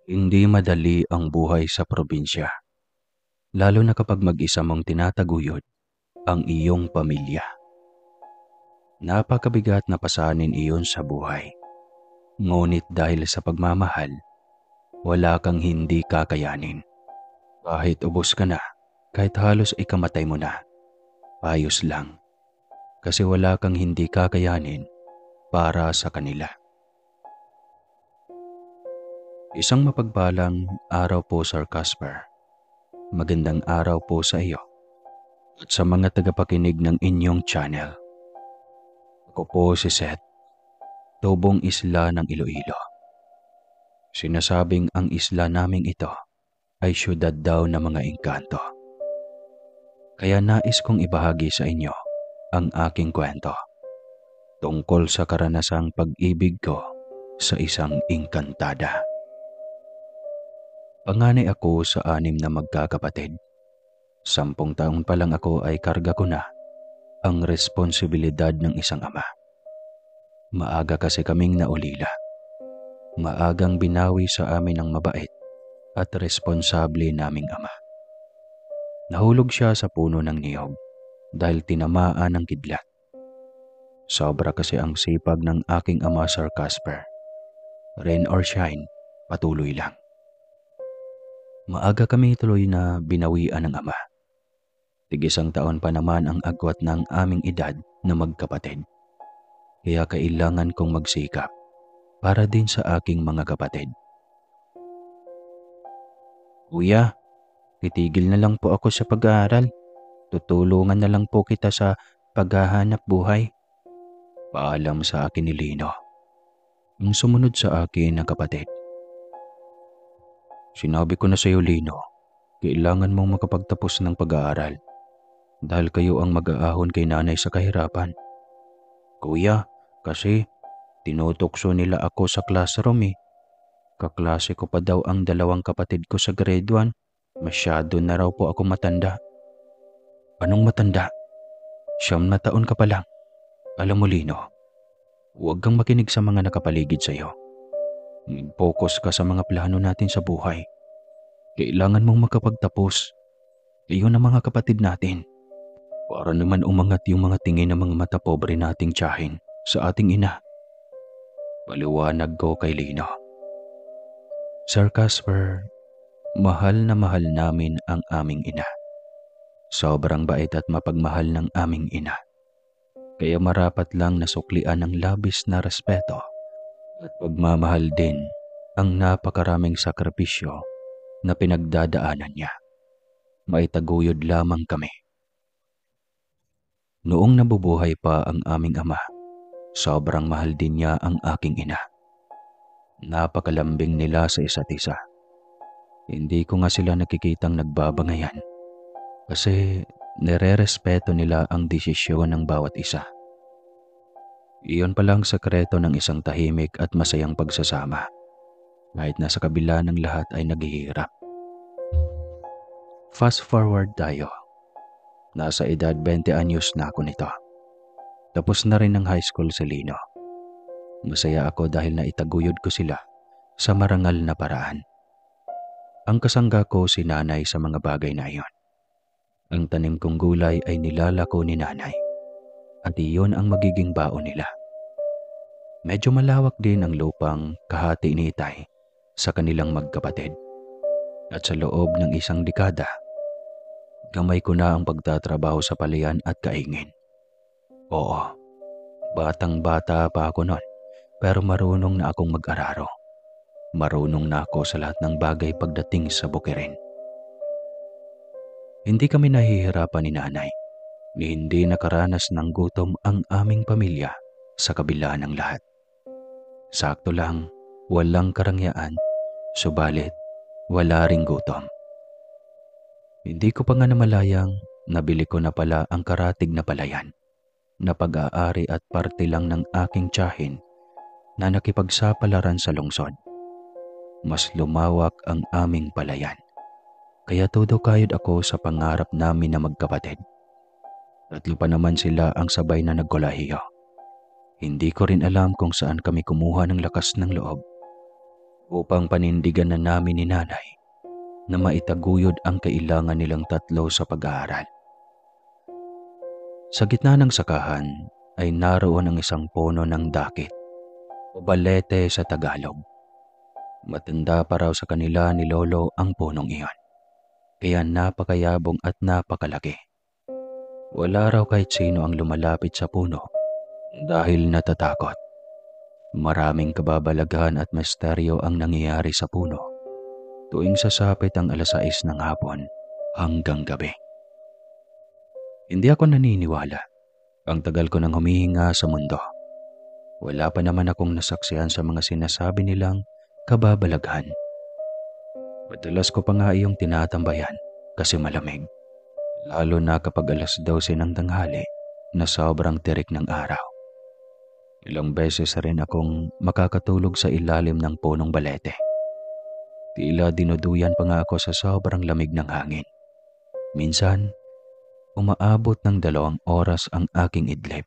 Hindi madali ang buhay sa probinsya, lalo na kapag mag-isa mong tinataguyod ang iyong pamilya. Napakabigat na pasanin iyon sa buhay. Ngunit dahil sa pagmamahal, wala kang hindi kakayanin. Kahit ubos ka na, kahit halos ikamatay mo na, ayos lang. Kasi wala kang hindi kakayanin para sa kanila. Isang mapagpalang araw po, Sir Casper. Magandang araw po sa iyo at sa mga tagapakinig ng inyong channel. Ako po si Seth, tubong isla ng Iloilo. Sinasabing ang isla naming ito ay syudad daw ng mga engkanto. Kaya nais kong ibahagi sa inyo ang aking kwento tungkol sa karanasang pag-ibig ko sa isang engkantada. Panganay ako sa 6 na magkakapatid. 10 taon pa lang ako ay karga ko na ang responsibilidad ng isang ama. Maaga kasi kaming naulila. Maagang binawi sa amin ng mabait at responsable naming ama. Nahulog siya sa puno ng niyog dahil tinamaan ng kidlat. Sobra kasi ang sipag ng aking ama, Sir Casper. Rain or shine, patuloy lang. Maaga kami tuloy na binawian ng ama. Tig-1 taon pa naman ang agwat ng aming edad na magkapatid. Kaya kailangan kong magsikap para din sa aking mga kapatid. Kuya, titigil na lang po ako sa pag-aaral. Tutulungan na lang po kita sa paghahanap buhay. Paalam sa akin ni Lino. Ang sumunod sa akin na kapatid. Sinabi ko na sa iyo, Lino, kailangan mong makapagtapos ng pag-aaral dahil kayo ang mag-aahon kay nanay sa kahirapan. Kuya, kasi tinutokso nila ako sa classroom eh. Kaklase ko pa daw ang 2 kapatid ko sa grade 1. Masyado na raw po ako matanda. Anong matanda? 9 taon ka pa lang. Alam mo, Lino, huwag kang makinig sa mga nakapaligid sa iyo. Focus ka sa mga plano natin sa buhay. Kailangan mong makapagtapos. Iyon ang mga kapatid natin. Para naman umangat yung mga tingin ng mga mata pobre nating tiyahin sa ating ina. Paliwanag ko kay Lino. Sir Casper, mahal na mahal namin ang aming ina. Sobrang bait at mapagmahal ng aming ina. Kaya marapat lang nasuklian ng labis na respeto at pagmamahal din ang napakaraming sakripisyo na pinagdadaanan niya. Maitaguyod lamang kami. Noong nabubuhay pa ang aming ama, sobrang mahal din niya ang aking ina. Napakalambing nila sa isa't isa. Hindi ko nga sila nakikitang nagbabangayan kasi nire-respeto nila ang desisyon ng bawat isa. Iyon palang sekreto ng isang tahimik at masayang pagsasama kahit na sa kabila ng lahat ay naghihirap. Fast forward tayo. Nasa edad 20 anyos na ako nito. Tapos na rin ang high school si Lino. Masaya ako dahil naitaguyod ko sila sa marangal na paraan. Ang kasangga ko si nanay sa mga bagay na iyon. Ang tanim kong gulay ay nilalako ni nanay at iyon ang magiging baon nila. Medyo malawak din ang lupang kahati ni Itay sa kanilang magkapatid. At sa loob ng 1 dekada, gamay ko na ang pagtatrabaho sa palayan at kaingin. Oo, batang-bata pa ako noon pero marunong na akong mag-araro. Marunong na ako sa lahat ng bagay pagdating sa bukirin. Hindi kami nahihirapan ni nanay. Hindi nakaranas ng gutom ang aming pamilya sa kabila ng lahat. Sakto lang, walang karangyaan, subalit wala ring gutom. Hindi ko pa nga namalayang nabili ko na pala ang karatig na palayan na pag-aari at parte lang ng aking tiyahin na nakipagsapalaran sa lungsod. Mas lumawak ang aming palayan. Kaya todo kayod ako sa pangarap namin na magkapatid. 3 pa naman sila ang sabay na nagkolehiyo. Hindi ko rin alam kung saan kami kumuha ng lakas ng loob. upang panindigan na namin ni nanay na maitaguyod ang kailangan nilang tatlo sa pag-aaral. Sa gitna ng sakahan ay naroon ang isang puno ng dakit o balete sa Tagalog. Matanda pa raw sa kanila ni Lolo ang punong iyon, kaya napakayabong at napakalaki. Wala raw kahit sino ang lumalapit sa puno dahil natatakot. Maraming kababalaghan at misteryo ang nangyayari sa puno tuwing sasapit ang 6:00 ng hapon hanggang gabi. Hindi ako naniniwala. Ang tagal ko nang humihinga sa mundo. Wala pa naman akong nasaksihan sa mga sinasabi nilang kababalaghan. Madalas ko pa nga iyong tinatambayan kasi malamig. Lalo na kapag 12:00 ng tanghali na sobrang tirik ng araw. Ilang beses rin akong makakatulog sa ilalim ng punong balete. Tila dinuduyan pa nga ako sa sobrang lamig ng hangin. Minsan, umaabot ng 2 oras ang aking idlip.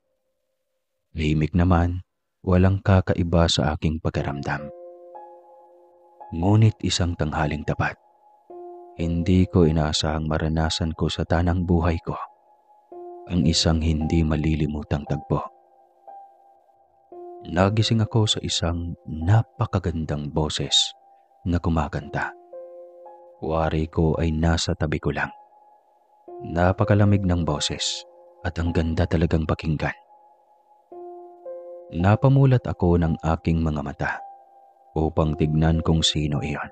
Tahimik naman, walang kakaiba sa aking pakiramdam. Ngunit isang tanghaling tapat, hindi ko inaasahang maranasan ko sa tanang buhay ko ang isang hindi malilimutang tagpo. Nagising ako sa isang napakagandang boses na kumakanta. Wari ko ay nasa tabi ko lang. Napakalamig ng boses at ang ganda talagang pakinggan. Napamulat ako ng aking mga mata upang tignan kung sino iyon.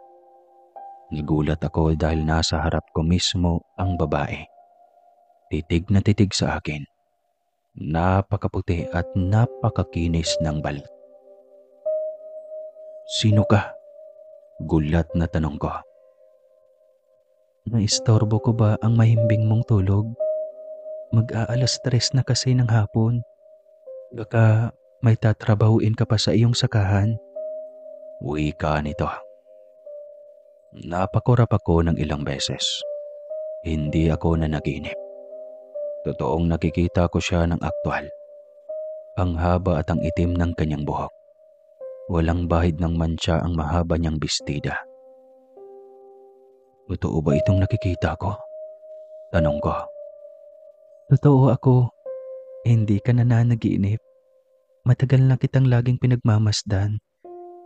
Nagulat ako dahil nasa harap ko mismo ang babae. Titig na titig sa akin. Napakaputi at napakakinis ng balat. "Sino ka?" Gulat na tanong ko. "Naistorbo ko ba ang mahimbing mong tulog? Mag-aalas 3 na kasi ng hapon. Baka may tatrabahuin ka pa sa iyong sakahan." Wika nito. Napakurap ako ng ilang beses. Hindi ako nanaginip. Totoong nakikita ko siya ng aktwal. Ang haba at ang itim ng kanyang buhok. Walang bahid ng mantsa ang mahaba niyang bestida. "Totoo ba itong nakikita ko?" Tanong ko. "Totoo ako. Hindi ka nananaginip. Matagal na kitang laging pinagmamasdan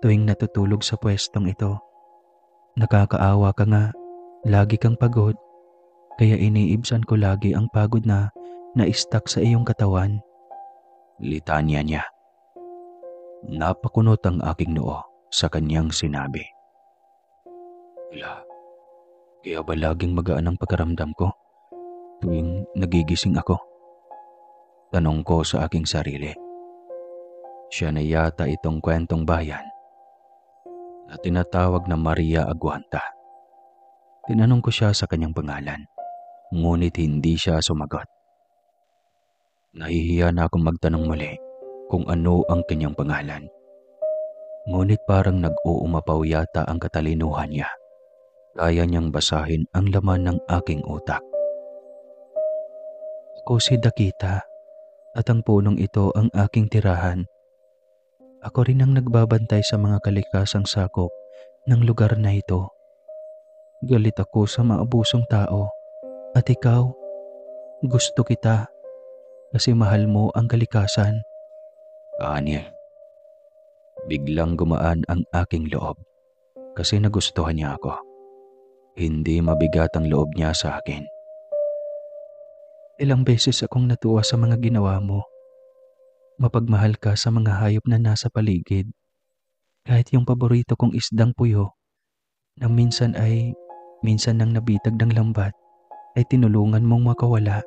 tuwing natutulog sa pwestong ito. Nakakaawa ka nga. Lagi kang pagod. Kaya iniibsan ko lagi ang pagod na na-stuck sa iyong katawan." Litanya niya. Napakunot ang aking noo sa kanyang sinabi. Kaya ba laging magaan ang pagkaramdam ko tuwing nagigising ako? Tanong ko sa aking sarili. Siya na yata itong kwentong bayan na tinatawag na Maria Aguanta. Tinanong ko siya sa kanyang pangalan, ngunit hindi siya sumagot. Nahihiya na akong magtanong muli kung ano ang kanyang pangalan. Ngunit parang nag-uumapaw yata ang katalinuhan niya. Kaya niyang basahin ang laman ng aking utak. "Ako si Dakita at ang punong ito ang aking tirahan. Ako rin ang nagbabantay sa mga kalikasang sakop ng lugar na ito. Galit ako sa maabusong tao at ikaw, gusto kita kasi mahal mo ang kalikasan." Anil. Biglang gumaan ang aking loob kasi nagustuhan niya ako. Hindi mabigat ang loob niya sa akin. "Ilang beses akong natuwa sa mga ginawa mo. Mapagmahal ka sa mga hayop na nasa paligid. Kahit yung paborito kong isdang puyo, nang minsan nang nabitag ng lambat, ay tinulungan mong makawala.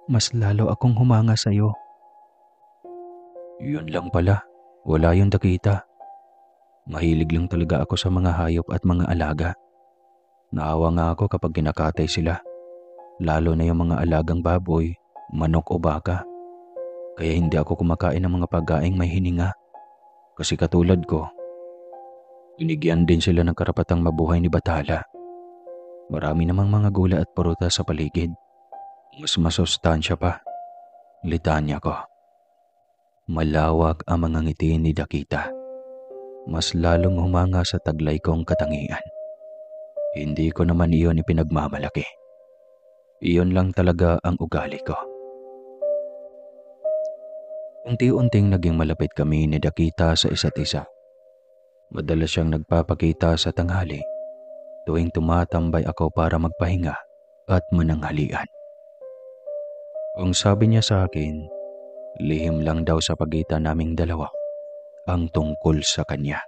Mas lalo akong humanga sa iyo." "Yun lang pala. Wala yung Dakita. Mahilig lang talaga ako sa mga hayop at mga alaga. Naawa nga ako kapag kinakatay sila, lalo na yung mga alagang baboy, manok o baka. Kaya hindi ako kumakain ng mga pagkaing may hininga. Kasi katulad ko, binigyan din sila ng karapatang mabuhay ni Bathala. Marami namang mga gulay at prutas sa paligid. Mas masustansya pa." Litanya ko. Malawak ang mga ngiti ni Dakita. mas lalong humanga sa taglay kong katangian. Hindi ko naman iyon ipinagmamalaki. Iyon lang talaga ang ugali ko. Unti-unting naging malapit kami ni Dakita sa isa't isa. Madalas siyang nagpapakita sa tanghali tuwing tumatambay ako para magpahinga at mananghalian. Ang sabi niya sa akin, lihim lang daw sa pagitan naming dalawa ang tungkol sa kanya.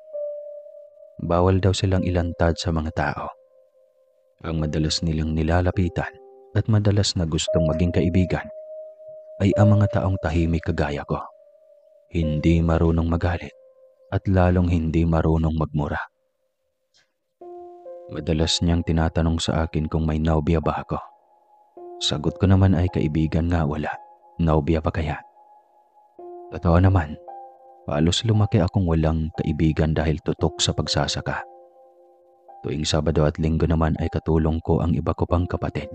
Bawal daw silang ilantad sa mga tao. Ang madalas nilang nilalapitan at madalas na gustong maging kaibigan ay ang mga taong tahimik kagaya ko. Hindi marunong magalit at lalong hindi marunong magmura. Madalas niyang tinatanong sa akin kung may naubya ba ako. Sagot ko naman ay kaibigan nga wala. Naubya pa kaya? Totoo naman, halos lumaki akong walang kaibigan dahil tutok sa pagsasaka. Tuwing Sabado at Linggo naman ay katulong ko ang iba ko pang kapatid.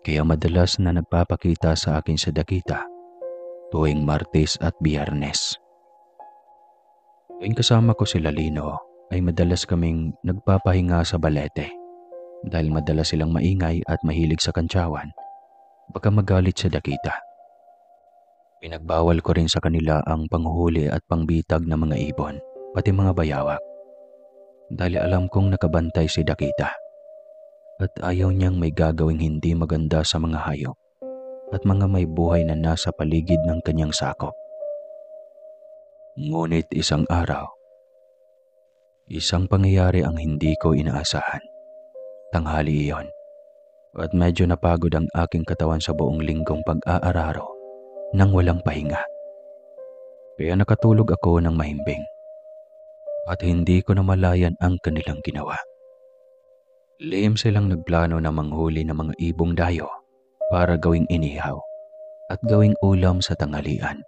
Kaya madalas na nagpapakita sa akin sa Dakita tuwing Martes at Biyernes. Tuwing kasama ko sila Lino ay madalas kaming nagpapahinga sa balete dahil madalas silang maingay at mahilig sa kantsawan. Baka magalit sa Dakita. Pinagbawal ko rin sa kanila ang panghuhuli at pangbitag ng mga ibon, pati mga bayawak. Dahil alam kong nakabantay si Dakita at ayaw niyang may gagawing hindi maganda sa mga hayop at mga may buhay na nasa paligid ng kanyang sakop. Ngunit isang araw, isang pangyayari ang hindi ko inaasahan. Tanghali iyon at medyo napagod ang aking katawan sa buong linggong pag-aararo nang walang pahinga. Kaya nakatulog ako ng mahimbing at hindi ko namalayan ang kanilang ginawa. Lihim silang nagplano na manghuli ng mga ibong dayo para gawing inihaw at gawing ulam sa tanghalian.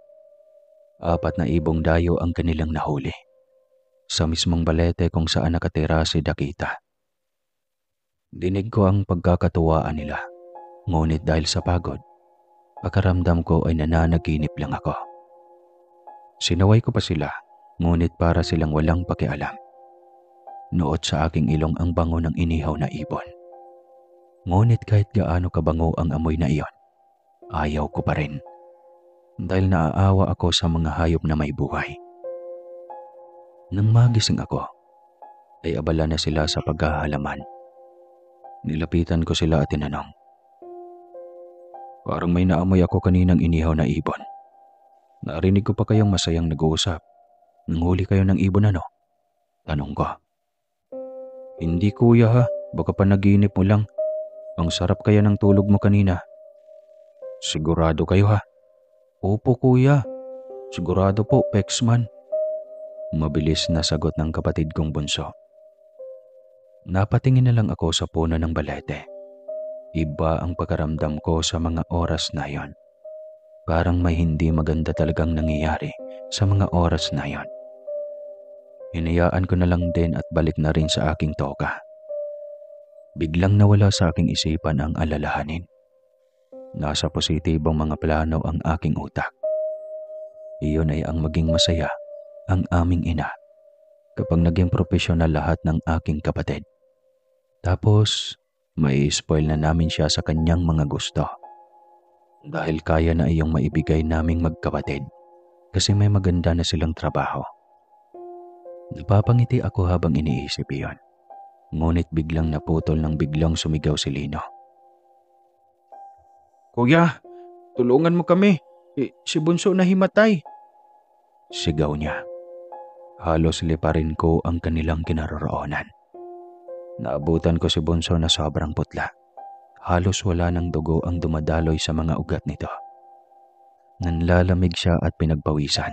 4 na ibong dayo ang kanilang nahuli sa mismong balete kung saan nakatira si Dakita. Dinig ko ang pagkakatuwaan nila, ngunit dahil sa pagod, pakaramdam ko ay nananaginip lang ako. Sinaway ko pa sila, ngunit para silang walang pakialam. Noot sa aking ilong ang bango ng inihaw na ibon. Ngunit kahit gaano kabango ang amoy na iyon, ayaw ko pa rin. Dahil naaawa ako sa mga hayop na may buhay. Nang magising ako, ay abala na sila sa paghahalaman. Nilapitan ko sila at tinanong, "Parang may naamoy ako kaninang inihaw na ibon. Narinig ko pa kayong masayang nag-uusap. Nanghuli kayo ng ibon ano?" Tanong ko. "Hindi kuya ha, baka panaginip mo lang. Ang sarap kaya ng tulog mo kanina." "Sigurado kayo ha?" "Opo kuya, sigurado po, Pexman." Mabilis na sagot ng kapatid kong bunso. Napatingin na lang ako sa puno ng balete. Iba ang pakaramdam ko sa mga oras na yon. Parang may hindi maganda talagang nangyayari sa mga oras na yon. Hinayaan ko na lang din at balik na rin sa aking toka. Biglang nawala sa aking isipan ang alalahanin. Nasa positibong mga plano ang aking utak. Iyon ay ang maging masaya ang aming ina kapag naging profesional lahat ng aking kapatid. Tapos, may spoil na namin siya sa kanyang mga gusto. Dahil kaya na iyong maibigay naming magkapatid kasi may maganda na silang trabaho. Napapangiti ako habang iniisip iyon. Ngunit biglang naputol ng biglang sumigaw si Lino. "Kuya, tulungan mo kami. Si Bunso na himatay." Sigaw niya. Halos liparin ko ang kanilang kinaroroonan. Naabutan ko si Bunso na sobrang putla. Halos wala ng dugo ang dumadaloy sa mga ugat nito. Nanlalamig siya at pinagpawisan.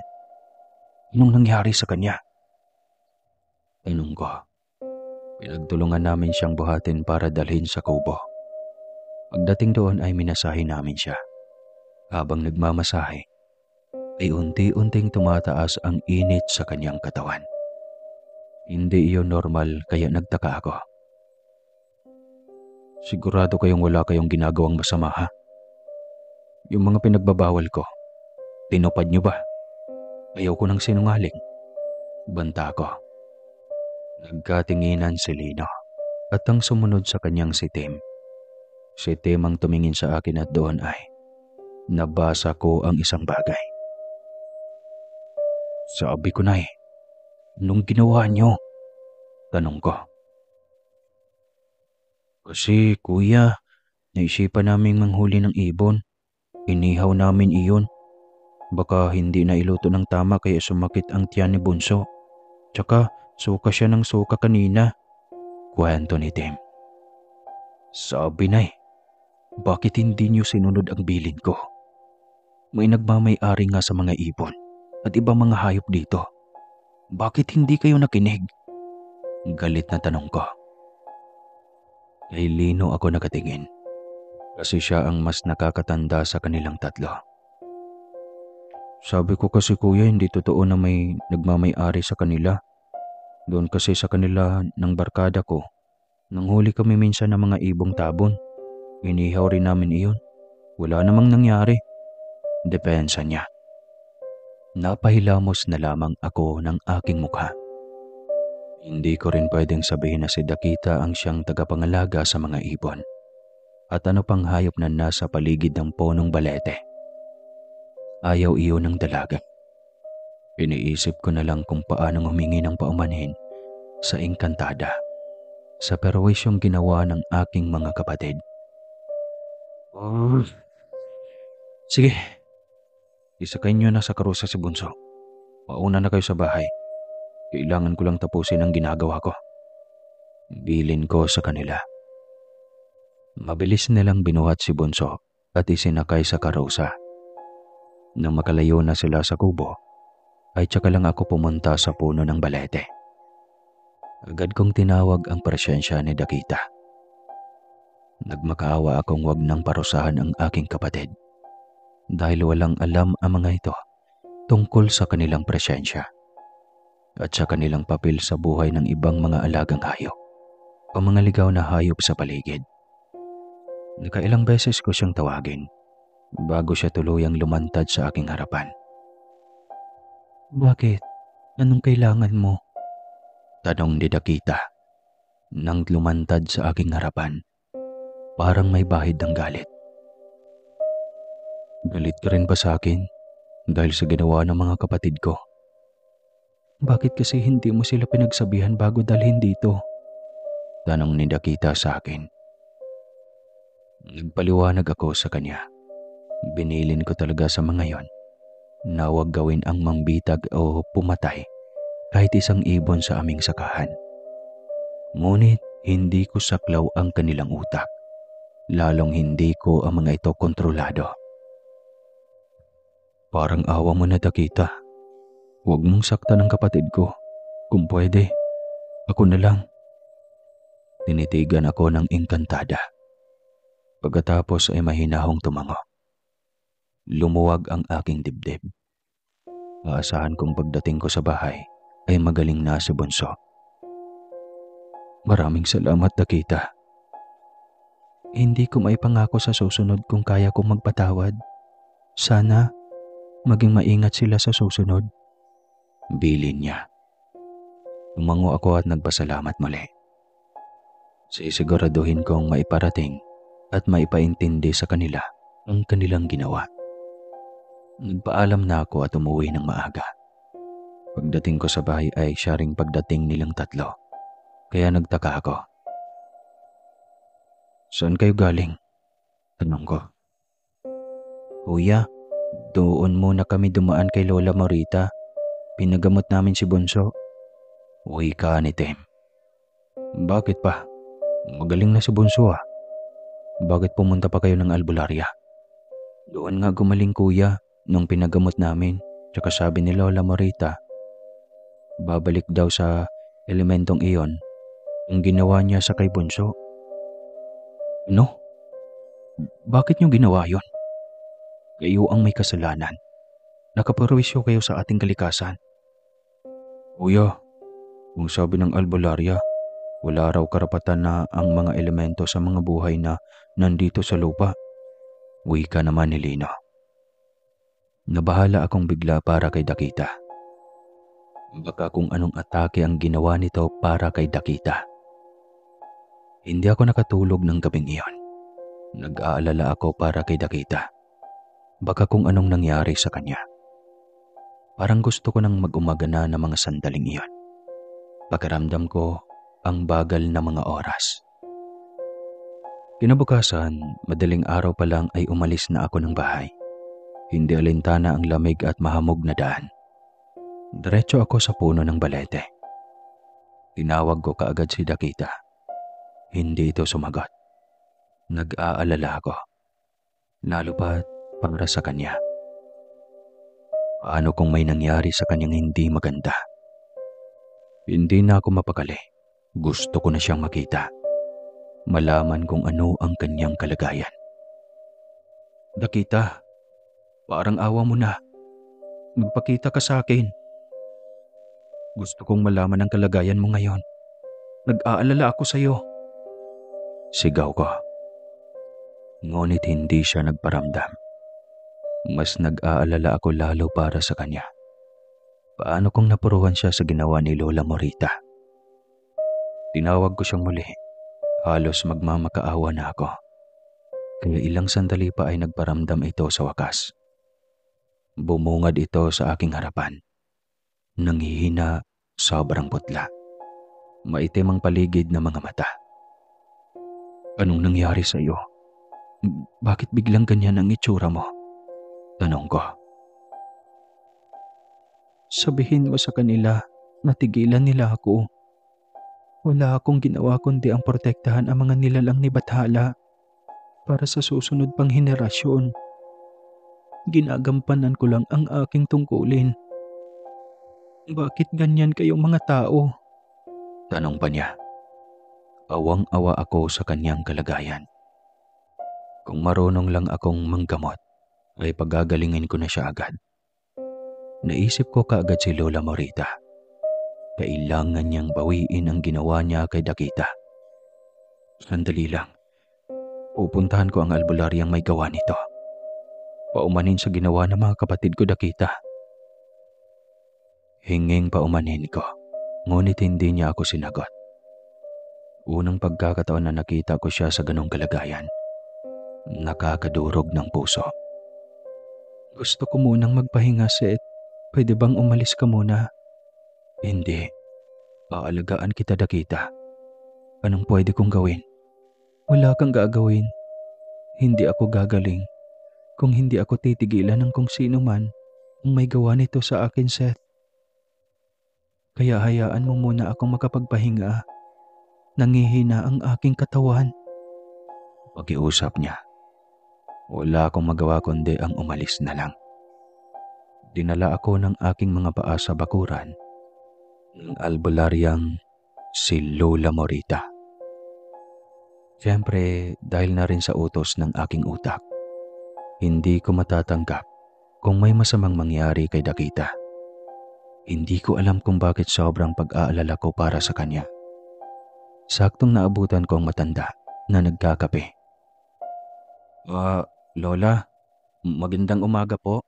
"Anong nangyari sa kanya?" Tanong ko. Pinagtulungan namin siyang buhatin para dalhin sa kubo. Pagdating doon ay minasahe namin siya. Habang nagmamasahe, ay unti-unting tumataas ang init sa kanyang katawan. Hindi iyon normal kaya nagtaka ako. "Sigurado kayong wala kayong ginagawang masama ha? Yung mga pinagbabawal ko, tinupad niyo ba? Ayaw ko ng sinungaling." Banta ko. Nagkatinginan si Lino at ang sumunod sa kanyang si Tim. Si Tim ang tumingin sa akin at doon ay nabasa ko ang isang bagay. Sabi ko na nung ginawa niyo? Tanong ko. Kasi kuya, naisipan naming manghuli ng ibon. Inihaw namin iyon. Baka hindi na iluto ng tama kaya sumakit ang tiyan ni Bunso. Tsaka suka siya ng suka kanina. Kwento ni Tim. Sabi na bakit hindi niyo sinunod ang bilin ko? May nagmamay-ari nga sa mga ibon at ibang mga hayop dito. Bakit hindi kayo nakinig? Galit na tanong ko. Kay Lino ako nakatingin kasi siya ang mas nakakatanda sa kanilang tatlo. Sabi ko kasi kuya hindi totoo na may nagmamay-ari sa kanila. Doon kasi sa kanila ng barkada ko, nanghuli kami minsan ng mga ibong tabon. Inihaw rin namin iyon. Wala namang nangyari. Depensa niya. Napahilamos na lamang ako ng aking mukha. Hindi ko rin pwedeng sabihin na si Dakita ang siyang tagapangalaga sa mga ibon. At ano pang hayop na nasa paligid ng ponong balete. Ayaw iyon ng dalaga. Iniisip ko na lang kung paano humingi ng paumanhin sa Engkantada sa perwisyong ginawa ng aking mga kapatid. Sige, isakay niyo na sa karusa si Bunso. Pauna na kayo sa bahay. Kailangan ko lang tapusin ang ginagawa ko. Bilin ko sa kanila. Mabilis nilang binuhat si Bunso at isinakay sa karusa. Nang makalayo na sila sa kubo, ay tsaka lang ako pumunta sa puno ng balete. Agad kong tinawag ang presensya ni Dakita. Nagmakaawa akong wag nang parusahan ang aking kapatid dahil walang alam ang mga ito tungkol sa kanilang presensya at sa kanilang papel sa buhay ng ibang mga alagang hayop o mga ligaw na hayop sa paligid. Nakailang beses ko siyang tawagin bago siya tuluyang lumantad sa aking harapan. Bakit? Anong kailangan mo? Tanong ni Dakita nang lumantad sa aking harapan. Parang may bahid ng galit. Galit ka rin ba sa akin dahil sa ginawa ng mga kapatid ko? Bakit kasi hindi mo sila pinagsabihan bago dalhin dito? Tanong ni Dakita sa akin. Nagpaliwanag ako sa kanya. Binilin ko talaga sa mga yon na huwag gawin ang mambitag o pumatay kahit isang ibon sa aming sakahan. Ngunit hindi ko saklaw ang kanilang utak. Lalong hindi ko ang mga ito kontrolado. Parang awa mo na Dakita. Huwag mong saktan ang kapatid ko. Kung pwede, ako na lang. Tinitigan ako ng Engkantada. Pagkatapos ay mahinahong tumango. Lumuwag ang aking dibdib. Aasahan kong pagdating ko sa bahay ay magaling na si Bunso. Maraming salamat Dakita. Hindi ko maipangako sa susunod kung kaya kong magpatawad. Sana maging maingat sila sa susunod. Bilin niya. Tumango ako at nagpasalamat muli. Sisiguraduhin kong maiparating at maipaintindi sa kanila ang kanilang ginawa. Nagpaalam na ako at umuwi ng maaga. Pagdating ko sa bahay ay siya ring pagdating nilang tatlo. Kaya nagtaka ako. Saan kayo galing? Tanong ko. Kuya, doon muna kami dumaan kay Lola Morita. Pinagamot namin si Bunso. Uy ka ni Tim. Bakit pa? Magaling na si Bunso ah. Bakit pumunta pa kayo ng albularya? Doon nga gumaling kuya nung pinagamot namin. Tsaka sabi ni Lola Morita, babalik daw sa elementong iyon ang ginawa niya sa kay Bunso. Ano? Bakit niyo ginawa yon? Kayo ang may kasalanan. Nakaperwisyo kayo sa ating kalikasan. Kuya, kung sabi ng albularya, wala raw karapatan na ang mga elemento sa mga buhay na nandito sa lupa. Wika naman ni Lino. Nabahala akong bigla para kay Dakita. Baka kung anong atake ang ginawa nito para kay Dakita. Hindi ako nakatulog ng gabing iyon. Nag-aalala ako para kay Dakita. Baka kung anong nangyari sa kanya. Parang gusto ko nang mag-umaga na ng mga sandaling iyon. Pakiramdam ko ang bagal na mga oras. Kinabukasan, madaling araw pa lang ay umalis na ako ng bahay. Hindi alintana ang lamig at mahamog na daan. Diretso ako sa puno ng balete. Tinawag ko kaagad si Dakita. Hindi ito sumagot. Nag-aalala ako. Lalo pat para sa kanya. Paano kung may nangyari sa kanyang hindi maganda? Hindi na ako mapakali. Gusto ko na siyang makita. Malaman kung ano ang kanyang kalagayan. Dakita, parang awa mo na. Magpakita ka sa akin. Gusto kong malaman ang kalagayan mo ngayon. Nag-aalala ako sa iyo. Sigaw ko. Ngunit hindi siya nagparamdam. Mas nag-aalala ako lalo para sa kanya. Paano kung napuruhan siya sa ginawa ni Lola Morita? Tinawag ko siyang muli. Halos magmamakaawa na ako. Kaya ilang sandali pa ay nagparamdam ito sa wakas. Bumungad ito sa aking harapan. Nanghihina, sobrang putla. Maitim ang paligid ng mga mata. Anong nangyari sa iyo? Bakit biglang ganyan ang itsura mo? Tanong ko. Sabihin mo sa kanila na tigilan nila ako. Wala akong ginawa kundi ang protektahan ang mga nilalang ni Bathala para sa susunod pang henerasyon. Ginagampanan ko lang ang aking tungkulin. Bakit ganyan kayong mga tao? Tanong pa niya. Awang-awa ako sa kanyang kalagayan. Kung marunong lang akong manggamot, ay pagagalingin ko na siya agad. Naisip ko kaagad si Lola Morita. Kailangan niyang bawiin ang ginawa niya kay Dakita. Sandali lang. Pupuntahan ko ang albularyang may gawa nito. Paumanin sa ginawa ng mga kapatid ko, Dakita. Hinging paumanin ko, ngunit hindi niya ako sinagot. Unang pagkakataon na nakita ko siya sa ganong kalagayan, nakakadurog ng puso. Gusto ko munang magpahinga, Seth. Pwede bang umalis ka muna? Hindi. Paalagaan kita, Dakita. Anong pwede kong gawin? Wala kang gagawin. Hindi ako gagaling kung hindi ako titigilan ng kung sino man ang may gawa nito sa akin, Seth. Kaya hayaan mo muna akong makapagpahinga. Nangihina ang aking katawan. Pakiusap niya. Wala akong magawa kundi ang umalis na lang. Dinala ako ng aking mga paa sa bakuran ng albularyang si Lola Morita. Siyempre, dahil na rin sa utos ng aking utak, hindi ko matatanggap kung may masamang mangyari kay Dakita. Hindi ko alam kung bakit sobrang pag-aalala ko para sa kanya. Saktong naabutan ko ang matanda na nagkakape. Lola, magandang umaga po.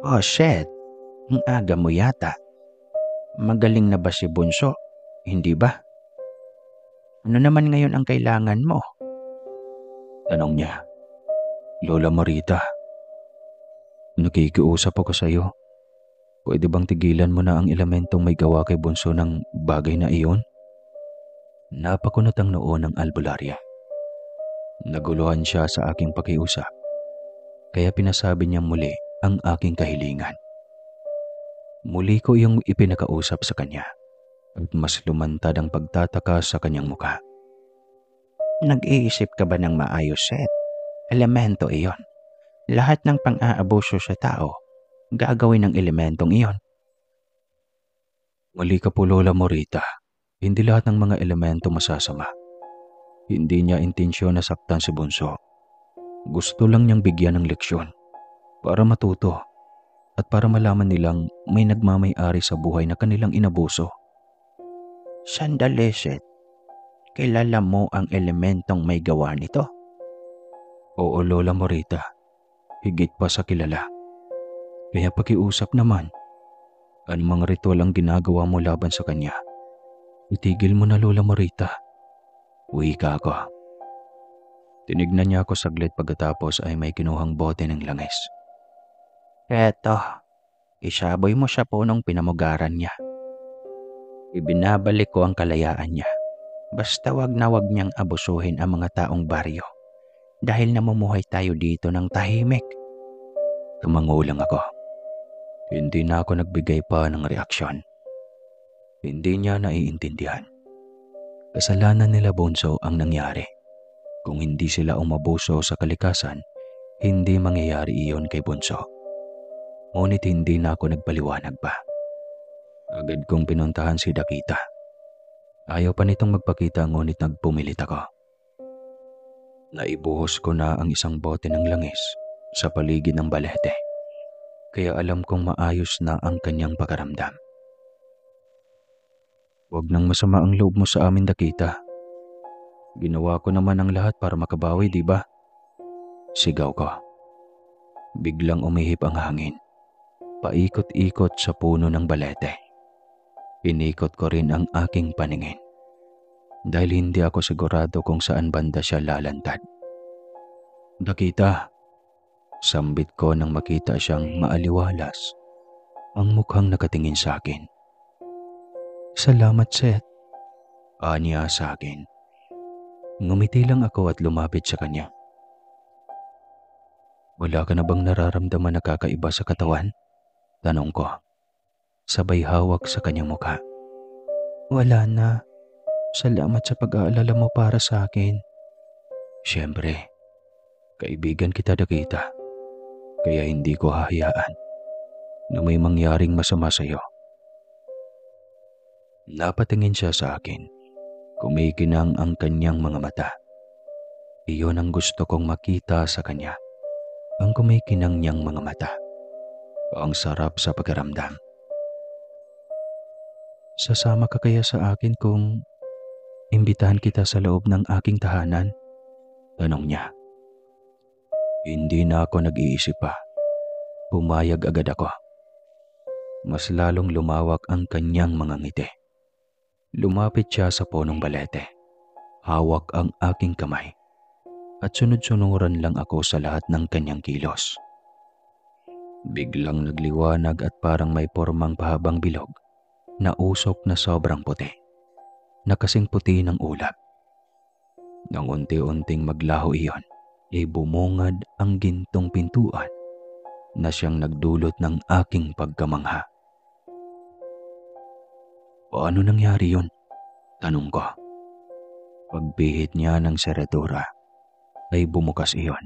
Oh, shit. Ang aga mo yata. Magaling na ba si Bunso? Hindi ba? Ano naman ngayon ang kailangan mo? Tanong niya. Lola Marita, nakikiusap ako sa iyo. Pwede bang tigilan mo na ang elementong may gawa kay Bunso ng bagay na iyon? Napakunot ang noo ng albularya. Naguluhan siya sa aking pakiusap, kaya pinasabi niya muli ang aking kahilingan. Muli ko iyong ipinakausap sa kanya at mas lumantad ang pagtataka sa kanyang mukha. Nag-iisip ka ba ng maayos, Seth? Elemento iyon. Lahat ng pang-aabuso sa tao, gagawin ng elementong iyon. Mali ka po, Lola Morita. Hindi lahat ng mga elemento masasama. Hindi niya intensyon na saktan si Bunso. Gusto lang niyang bigyan ng leksyon para matuto at para malaman nilang may nagmamay-ari sa buhay na kanilang inabuso. Sandali, Seth. Kilala mo ang elementong may gawa nito? Oo, Lola Morita. Higit pa sa kilala. Kaya pakiusap naman. Anumang ritual ang ginagawa mo laban sa kanya, itigil mo na, Lola Morita. Uwi ka ako. Tinignan niya ako saglit pagkatapos ay may kinuhang bote ng langis. Eto, isaboy mo sa punong pinamugaran niya. Ibinabalik ko ang kalayaan niya. Basta wag na wag niyang abusuhin ang mga taong baryo dahil namumuhay tayo dito ng tahimik. Tumangulang ako. Hindi na ako nagbigay pa ng reaksyon. Hindi niya naiintindihan. Kasalanan nila Bonso ang nangyari. Kung hindi sila umabuso sa kalikasan, hindi mangyayari iyon kay Bonso. Ngunit hindi na ako nagpaliwanag pa. Agad kong pinuntahan si Dakita. Ayaw pa nitong magpakita ngunit nagpumilit ako. Naibuhos ko na ang isang bote ng langis sa paligid ng balete. Kaya alam kong maayos na ang kanyang pakaramdam. Huwag nang masama ang loob mo sa amin, Dakita. Ginawa ko naman ang lahat para makabawi, di ba? Sigaw ko. Biglang umihip ang hangin. Paikot-ikot sa puno ng balete. Inikot ko rin ang aking paningin. Dahil hindi ako sigurado kung saan banda siya lalantad. Dakita. Sambit ko nang makita siyang maaliwalas. Ang mukhang nakatingin sa akin. Salamat, Seth. Aniya sa akin. Ngumiti lang ako at lumapit sa kanya. Wala ka na bang nararamdaman na kakaiba sa katawan? Tanong ko. Sabay hawak sa kanyang mukha. Wala na. Salamat sa pag-aalala mo para sa akin. Siyempre, kaibigan kita, Dakita. Kaya hindi ko hahayaan na may mangyaring masama sa iyo. Napatingin siya sa akin. Kumikinang ang kanyang mga mata. Iyon ang gusto kong makita sa kanya. Ang kumikinang niyang mga mata. Ang sarap sa pakiramdam. Sasama ka kaya sa akin kung imbitahan kita sa loob ng aking tahanan? Tanong niya. Hindi na ako nag-iisip pa. Pumayag agad ako. Mas lalong lumawak ang kanyang mga ngiti. Lumapit siya sa punong balete. Hawak ang aking kamay. At sunod-sunuran lang ako sa lahat ng kanyang kilos. Biglang nagliwanag at parang may pormang pahabang bilog na usok na sobrang puti. Nakasing puti ng ulap. Nang unti-unting maglaho iyon, ay bumungad ang gintong pintuan na siyang nagdulot ng aking pagkamangha. Paano nangyari yun? Tanong ko. Pagbihit niya ng seradura, ay bumukas iyon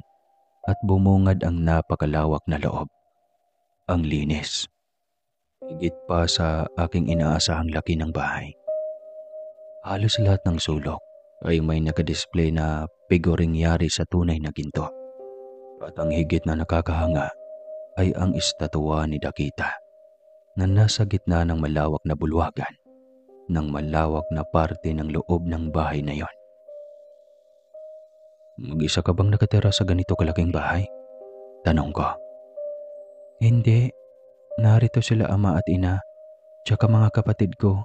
at bumungad ang napakalawak na loob. Ang linis. Higit pa sa aking inaasahang laki ng bahay. Halos lahat ng sulok ay may nakadisplay na figuring yari sa tunay na ginto. At ang higit na nakakahanga ay ang estatwa ni Dakita na nasa gitna ng malawak na bulwagan ng malawak na parte ng loob ng bahay na yon. Mag-isa ka bang nakatira sa ganito kalaking bahay? Tanong ko. Hindi. Narito sila ama at ina, tsaka mga kapatid ko.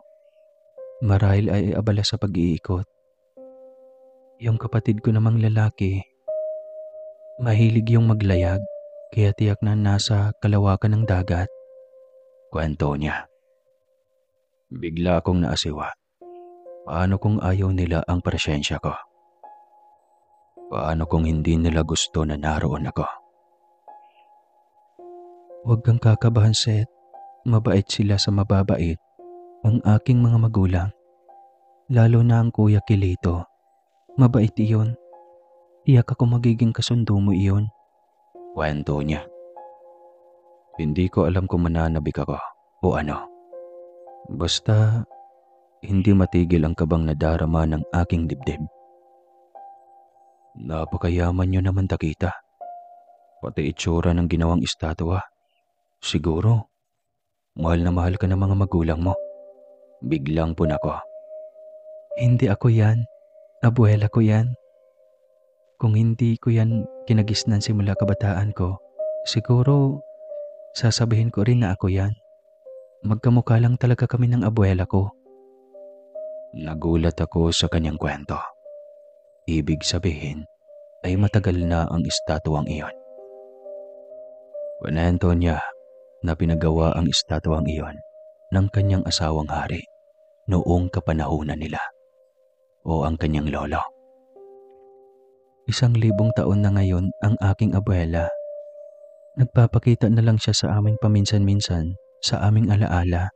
Marahil ay abala sa pag-iikot. Yung kapatid ko namang lalaki, mahilig yung maglayag, kaya tiyak na nasa kalawakan ng dagat. Kwento niya. Bigla akong naasiwa. Paano kung ayaw nila ang presensya ko? Paano kung hindi nila gusto na naroon ako? Huwag kang kakabahan, Seth. Mabait sila sa mababait. Ang aking mga magulang. Lalo na ang kuya Kilito. Mabait iyon. Tiyak ako magiging kasundo mo iyon. Kwento niya. Hindi ko alam kung mananabik ako o ano. Basta hindi matigil ang kabang nadarama ng aking dibdib. Napakayaman niyo naman, Dakita. Pati itsura ng ginawang estatwa. Siguro, mahal na mahal ka ng mga magulang mo. Biglang punako. Hindi ako yan. Abuela ko yan. Kung hindi ko yan kinagisnan simula kabataan ko, siguro sasabihin ko rin na ako yan. Magkamukha lang talaga kami ng abuela ko. Nagulat ako sa kanyang kwento. Ibig sabihin ay matagal na ang estatwang iyon. Kwento niya na pinagawa ang estatwang iyon ng kanyang asawang hari noong kapanahunan nila o ang kanyang lolo. 1,000 taon na ngayon ang aking abuela. Nagpapakita na lang siya sa aming paminsan-minsan sa aming alaala.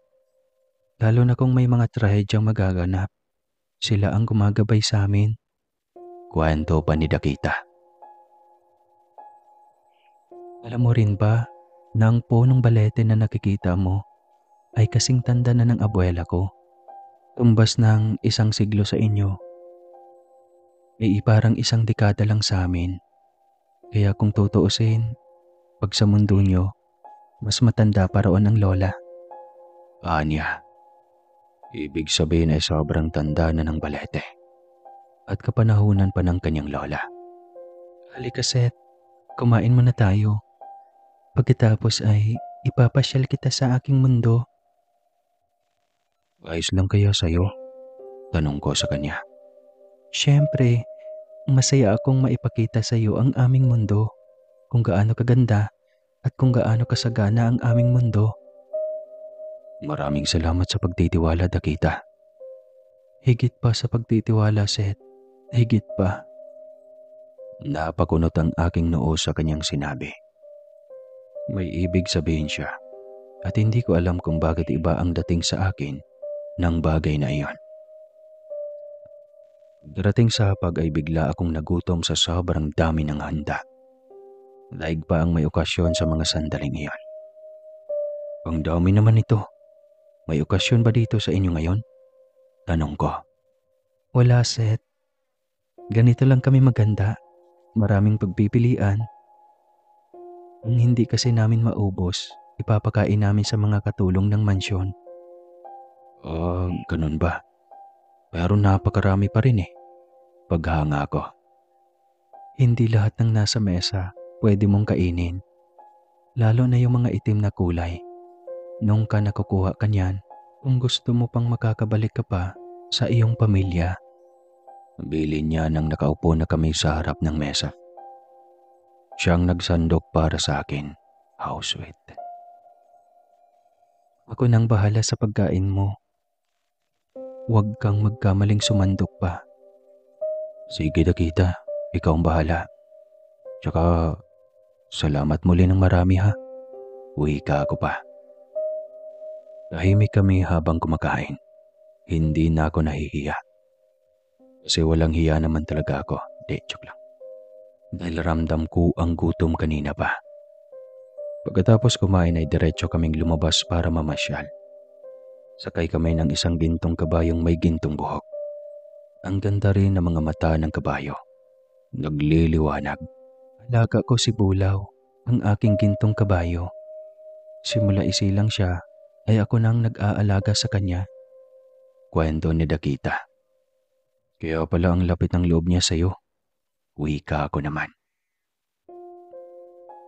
Lalo na kung may mga trahedyang magaganap, sila ang gumagabay sa amin. Kwento pa ni Dakita. Alam mo rin ba na ang punong balete na nakikita mo ay kasing tanda na ng abuela ko? Tumbas ng 1 siglo sa inyo. Parang 1 dekada lang sa amin. Kaya kung tutuusin, pag sa mundo nyo, mas matanda pa roon ang lola. Anya, ibig sabihin ay sobrang tanda na ng balete at kapanahunan pa ng kanyang lola. Halika Seth, kumain muna tayo. Pagkatapos ay ipapasyal kita sa aking mundo. Ayos lang kaya sa'yo? Tanong ko sa kanya. Siyempre, masaya akong maipakita sa iyo ang aming mundo, kung gaano kaganda at kung gaano kasagana ang aming mundo. Maraming salamat sa pagtitiwala, Dakita. Higit pa sa pagtitiwala, Seth. Higit pa. Napakunot ang aking noo sa kanyang sinabi. May ibig sabihin siya at hindi ko alam kung bakit iba ang dating sa akin ng bagay na iyon. Darating sa hapag ay bigla akong nagutom sa sobrang dami ng handa. Daig pa ang may okasyon sa mga sandaling iyon. Ang dami naman ito. May okasyon ba dito sa inyo ngayon? Tanong ko. Wala, Seth. Ganito lang kami maganda. Maraming pagpipilian. Kung hindi kasi namin maubos, ipapakain namin sa mga katulong ng mansyon. Ganun ba? Pero napakarami pa rin eh. Paghanga ko. Hindi lahat ng nasa mesa pwede mong kainin. Lalo na yung mga itim na kulay. Nung ka nakukuha ka niyan, kung gusto mo pang makakabalik ka pa sa iyong pamilya. Bilin niya nang nakaupo na kami sa harap ng mesa. Siyang nagsandok para sa akin. How sweet. Ako nang bahala sa pagkain mo. Huwag kang magkamaling sumandok pa. Sige, Dakita. Ikaw ang bahala. Tsaka, salamat muli ng marami ha. Uwi ka ako pa. Tahimik kami habang kumakain. Hindi na ako nahihiya. Kasi walang hiya naman talaga ako. Joke lang. Dahil ramdam ko ang gutom kanina pa. Pagkatapos kumain ay diretso kaming lumabas para mamasyal. Sakay kami ng isang gintong kabayong may gintong buhok. Ang ganda rin ng mga mata ng kabayo. Nagliliwanag. Alaga ko si Bulaw, ang aking gintong kabayo. Simula isilang siya, ay ako nang nag-aalaga sa kanya. Kwento ni Dakita. Kaya pala ang lapit ng loob niya sa'yo. Wika ako naman.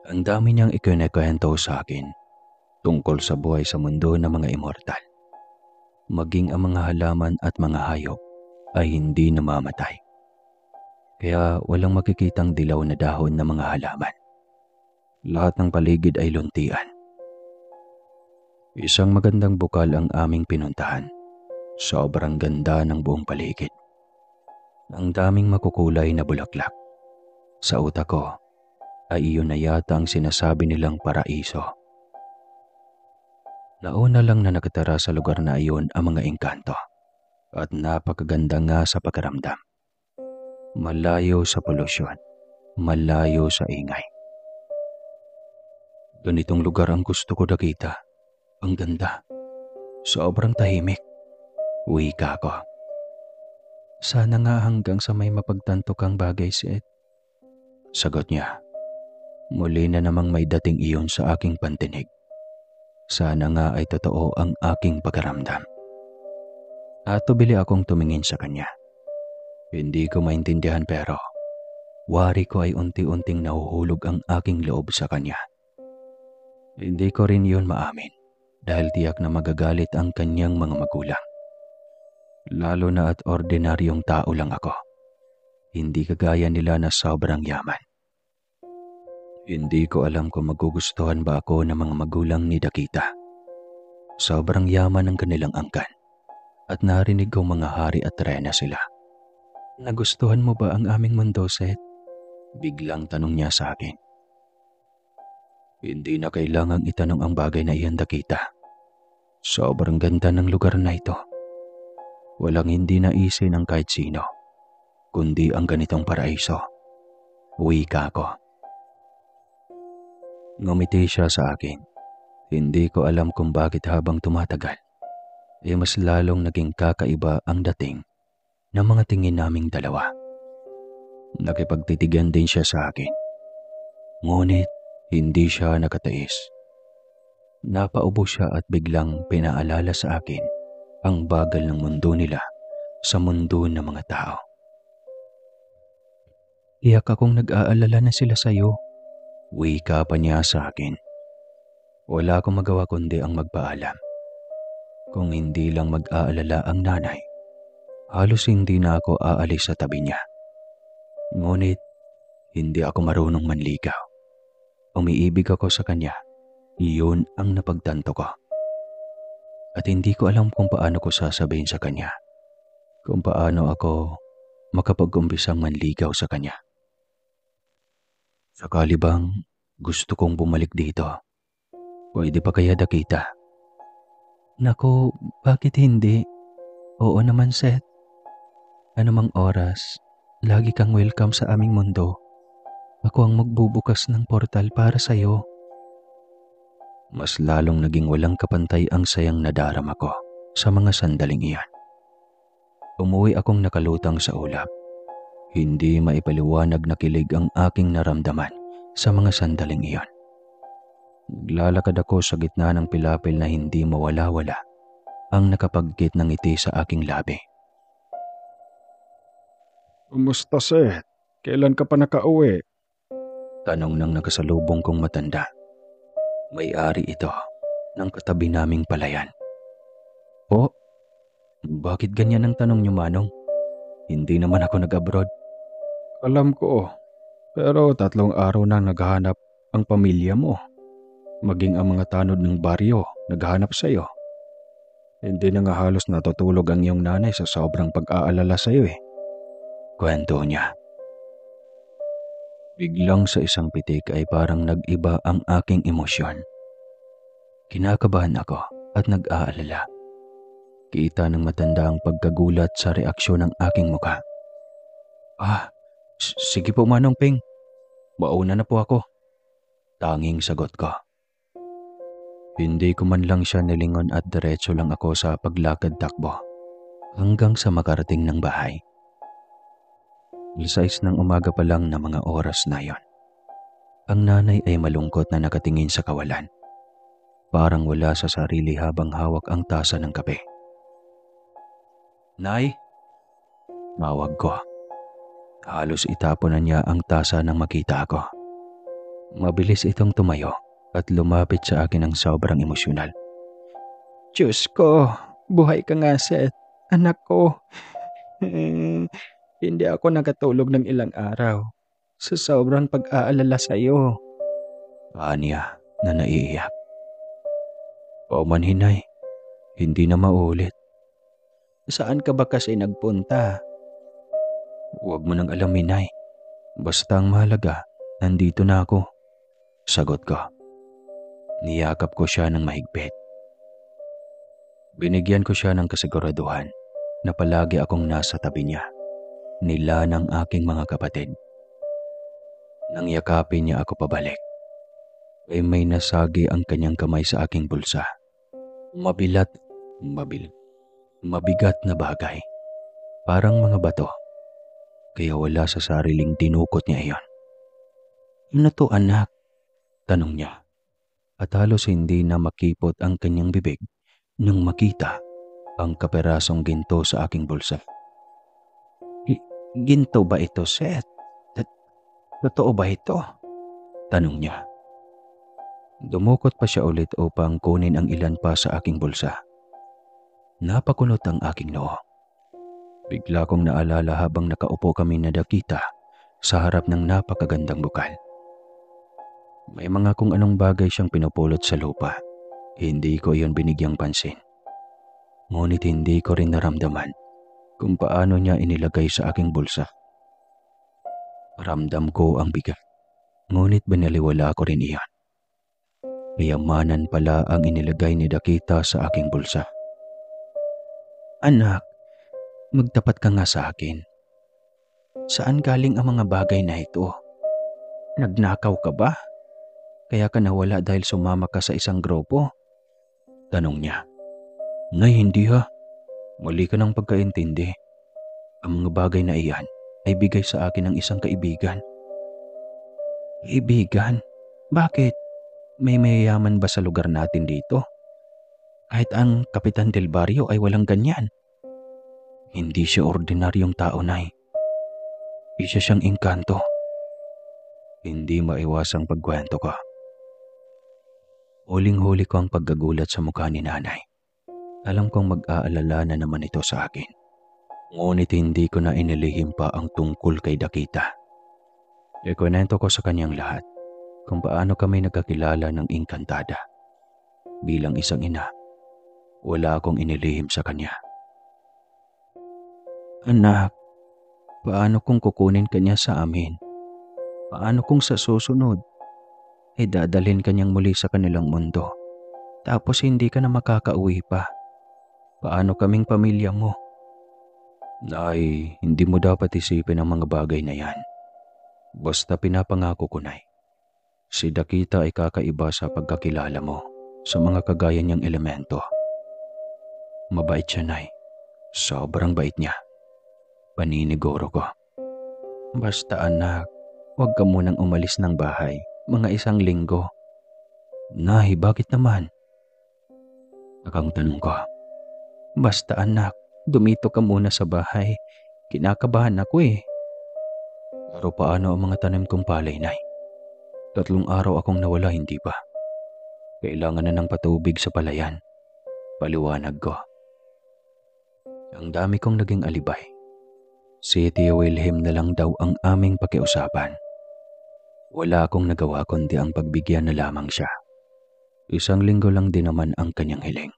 Ang dami niyang ikinekwento sa akin tungkol sa buhay sa mundo ng mga immortal. Maging ang mga halaman at mga hayop ay hindi namamatay. Kaya walang makikitang dilaw na dahon ng mga halaman. Lahat ng paligid ay luntian. Isang magandang bukal ang aming pinuntahan. Sobrang ganda ng buong paligid. Ang daming makukulay na bulaklak. Sa utak ko, ay iyon na yata ang sinasabi nilang paraiso. Nauna lang na nakatira sa lugar na iyon ang mga engkanto at napakaganda nga sa pakiramdam. Malayo sa polusyon, malayo sa ingay. Ganitong lugar ang gusto ko, Dakita. Ang ganda. Sobrang tahimik. Wika ko. Sana nga hanggang sa may mapagtanto kang bagay, Seth. Sagot niya. Muli na namang may dating iyon sa aking pantinig. Sana nga ay totoo ang aking pagkaramdam. At tubili akong tumingin sa kanya. Hindi ko maintindihan pero wari ko ay unti-unting nahuhulog ang aking loob sa kanya. Hindi ko rin iyon maamin dahil tiyak na magagalit ang kanyang mga magulang. Lalo na at ordinaryong tao lang ako. Hindi kagaya nila na sobrang yaman. Hindi ko alam kung magugustuhan ba ako ng mga magulang ni Dakita. Sobrang yaman ng kanilang angkan at narinig kong mga hari at reyna sila. Nagustuhan mo ba ang aming mundo, Seth? Biglang tanong niya sa akin. Hindi na kailangang itanong ang bagay na iyan, Dakita. Sobrang ganda ng lugar na ito. Walang hindi naisin ang kahit sino, kundi ang ganitong paraiso. Wika ko. Ngumiti siya sa akin. Hindi ko alam kung bakit habang tumatagal, mas lalong naging kakaiba ang dating ng mga tingin naming dalawa. Nakipagtitigan din siya sa akin. Ngunit hindi siya nakatiis. Napaubo siya at biglang pinaalala sa akin ang bagal ng mundo nila sa mundo ng mga tao. Iyak akong nag-aalala na sila sa'yo. Wika pa niya sa akin. Wala akong magawa kundi ang magpaalam. Kung hindi lang mag-aalala ang nanay, halos hindi na ako aalis sa tabi niya. Ngunit hindi ako marunong manligaw. Umiibig ako sa kanya. Iyon ang napagtanto ko. At hindi ko alam kung paano ko sasabihin sa kanya. Kung paano ako makapag-umpisang manligaw sa kanya. Sakali bang gusto kong bumalik dito? Pwede pa kaya, Dakita? Naku, bakit hindi? Oo naman, Seth. Anumang oras, lagi kang welcome sa aming mundo. Ako ang magbubukas ng portal para sa'yo. Mas lalong naging walang kapantay ang sayang nadarama ko sa mga sandaling iyan. Umuwi akong nakalutang sa ulap. Hindi maipaliwanag na kilig ang aking naramdaman sa mga sandaling iyon. Naglalakad ako sa gitna ng pilapil na hindi mawala-wala ang nakapagkit ng ngiti sa aking labi. Kumusta, Seth? Kailan ka pa nakauwi? Tanong ng nakasalubong kong matanda. May-ari ito ng katabi naming palayan. O, bakit ganyan ang tanong niyo, Manong? Hindi naman ako nag-abroad. Alam ko, pero 3 araw na naghahanap ang pamilya mo. Maging ang mga tanod ng baryo naghahanap sa iyo. Hindi na nga halos natutulog ang iyong nanay sa sobrang pag-aalala sa iyo . Kwento niya. Biglang sa isang pitik ay parang nag-iba ang aking emosyon. Kinakabahan ako at nag-aalala. Kita ng matanda ang pagkagulat sa reaksyon ng aking mukha. Sige po, Manong Ping. Mauna na po ako. Tanging sagot ko. Hindi ko man lang siya nilingon at diretso lang ako sa paglakad-takbo hanggang sa makarating ng bahay. 6 ng umaga pa lang na mga oras na yon. Ang nanay ay malungkot na nakatingin sa kawalan. Parang wala sa sarili habang hawak ang tasa ng kape. Nay! Mawag ko. Halos itapon na niya ang tasa nang makita ako. Mabilis itong tumayo at lumapit sa akin ng sobrang emosyonal. Diyos ko, buhay ka nga, Seth. Anak ko. Hindi ako nakatulog ng ilang araw sa sobrang pag-aalala sa iyo. Aniya na naiiyak. Paumanhin, Nay. Hindi na maulit. Saan ka ba kasi nagpunta? Huwag mo nang alamin, Nay. Basta ang mahalaga, nandito na ako. Sagot ko. Niyakap ko siya ng mahigpit. Binigyan ko siya ng kasiguraduhan na palagi akong nasa tabi niya, nila ng aking mga kapatid. Nang yakapin niya ako pabalik, ay may nasagi ang kanyang kamay sa aking bulsa. Mabigat na bagay. Parang mga bato. Kaya wala sa sariling tinukot niya iyon. Ano to, anak? Tanong niya. At halos hindi na makipot ang kanyang bibig nang makita ang kaperasong ginto sa aking bulsa. Ginto ba ito, Seth? Totoo ba ito? Tanong niya. Dumukot pa siya ulit upang kunin ang ilan pa sa aking bulsa. Napakunot ang aking noo. Bigla kong naalala habang nakaupo kami na dakita sa harap ng napakagandang bukal. May mga kung anong bagay siyang pinupulot sa lupa. Hindi ko iyon binigyang pansin. Ngunit hindi ko rin naramdaman kung paano niya inilagay sa aking bulsa. Ramdam ko ang bigat, ngunit binaliwala ko rin iyon. Kayamanan pala ang inilagay ni Dakita sa aking bulsa. Anak, magtapat ka nga sa akin. Saan galing ang mga bagay na ito? Nagnakaw ka ba? Kaya ka nawala dahil sumama ka sa isang grupo? Tanong niya. Nay, hindi ha. Mali ka ng pagkaintindi. Ang mga bagay na iyan ay bigay sa akin ng isang kaibigan. Kaibigan? Bakit? May mayayaman ba sa lugar natin dito? Kahit ang Kapitan del Barrio ay walang ganyan. Hindi siya ordinaryong tao, Nay. Isa siyang engkanto. Hindi maiwasang pagkwento ko. Huling-huli ko ang paggagulat sa mukha ni Nanay. Alam kong mag-aalala na naman ito sa akin. Ngunit hindi ko na inilihim pa ang tungkol kay Dakita. Ikwento ko sa kanyang lahat kung paano kami nagkakilala ng engkantada. Bilang isang ina, wala akong inilihim sa kanya. Anak, paano kung kukunin kanya sa amin? Paano kung sa susunod, dadalhin kanyang muli sa kanilang mundo? Tapos hindi ka na makakauwi pa. Paano kaming pamilya mo? Nay, hindi mo dapat isipin ang mga bagay na yan. Basta pinapangako ko, Nay. Si Dakita ay kakaiba sa pagkakilala mo sa mga kagaya niyang elemento. Mabait siya, Nay. Sobrang bait niya. Paniniguro ko. Basta anak, huwag ka munang umalis ng bahay. Mga 1 linggo. Nay, bakit naman? Nakang tanong ko. Basta anak, dumito ka muna sa bahay. Kinakabahan ako eh. Pero paano ang mga tanim kong palay, Nay? 3 araw akong nawala, hindi ba? Kailangan na ng patubig sa palayan. Paliwanag ko. Ang dami kong naging alibay. Si Tio Wilhelm na lang daw ang aming pakiusapan. Wala akong nagawa kundi ang pagbigyan na lamang siya. 1 linggo lang din naman ang kanyang hiling.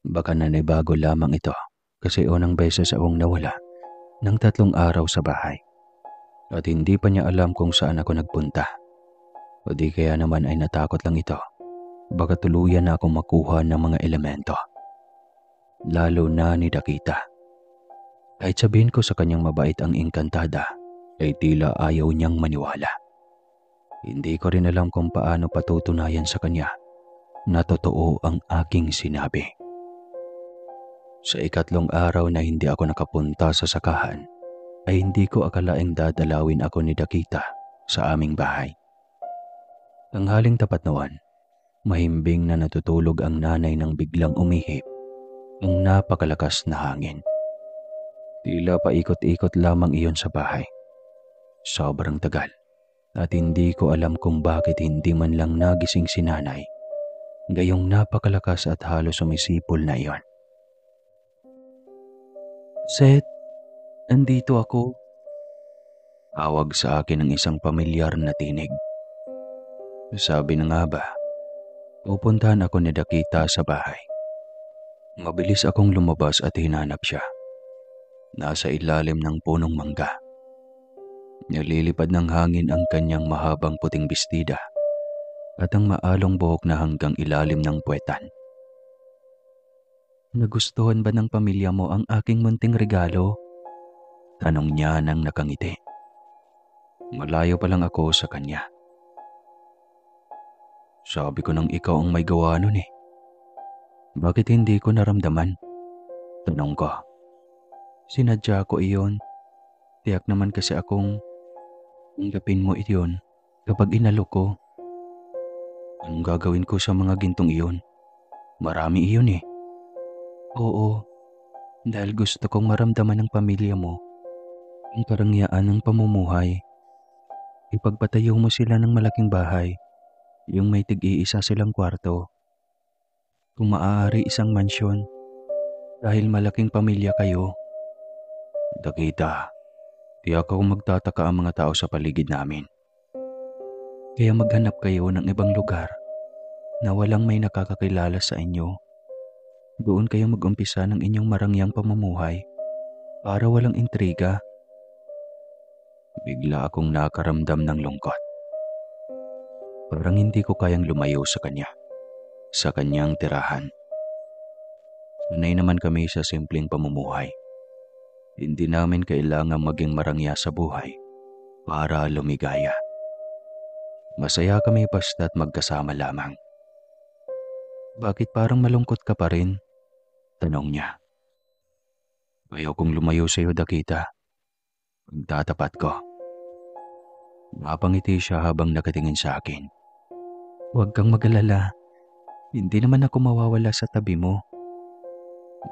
Baka nanibago lamang ito kasi unang beses akong nawala ng 3 araw sa bahay. At hindi pa niya alam kung saan ako nagpunta. O di kaya naman ay natakot lang ito. Baka tuluyan na akong makuha ng mga elemento. Lalo na ni Dakita. Kahit sabihin ko sa kanyang mabait ang engkantada, ay tila ayaw niyang maniwala. Hindi ko rin alam kung paano patutunayan sa kanya na totoo ang aking sinabi. Sa 3 araw na hindi ako nakapunta sa sakahan, ay hindi ko akalaing dadalawin ako ni Dakita sa aming bahay. Tanghaling tapat noon, mahimbing na natutulog ang nanay nang biglang umihip ng napakalakas na hangin. Tila paikot-ikot lamang iyon sa bahay. Sobrang tagal at hindi ko alam kung bakit hindi man lang nagising si nanay. Gayong napakalakas at halos sumisipol na iyon. Seth, andito ako. Tawag sa akin ng isang pamilyar na tinig. Sabi na nga ba, pupuntahan ako ni Dakita sa bahay. Mabilis akong lumabas at hinanap siya. Nasa ilalim ng punong mangga. Nililipad ng hangin ang kanyang mahabang puting bestida at ang maalong buhok na hanggang ilalim ng puwetan. Nagustuhan ba ng pamilya mo ang aking munting regalo? Tanong niya nang nakangiti. Malayo pa lang ako sa kanya. Sabi ko nang ikaw ang may gawa nun eh. Bakit hindi ko naramdaman? Tanong ko. Sinadya ko iyon. Tiyak naman kasi akong tanggapin mo iyon kapag inalok ko. Anong gagawin ko sa mga gintong iyon? Marami iyon eh. Oo, dahil gusto kong maramdaman ng pamilya mo ang karangyaan ng pamumuhay. Ipagpatayo mo sila ng malaking bahay. Yung may tig-iisa silang kwarto. Kung maaari isang mansyon dahil malaking pamilya kayo. Dakita, tiyak akong magtataka ang mga tao sa paligid namin. Kaya maghanap kayo ng ibang lugar na walang may nakakakilala sa inyo. Doon kayo mag-umpisa ng inyong marangyang pamumuhay para walang intriga. Bigla akong nakaramdam ng lungkot. Parang hindi ko kayang lumayo sa kanya, sa kanyang tirahan. Sanay naman kami sa simpleng pamumuhay. Hindi namin kailangang maging marangya sa buhay para lumigaya. Masaya kami basta't magkasama lamang. Bakit parang malungkot ka pa rin? Tanong niya. Ayaw kong lumayo sa iyo, Dakita. Pagtatapat ko. Napangiti siya habang nakatingin sa akin. Huwag kang mag-alala. Hindi naman ako mawawala sa tabi mo.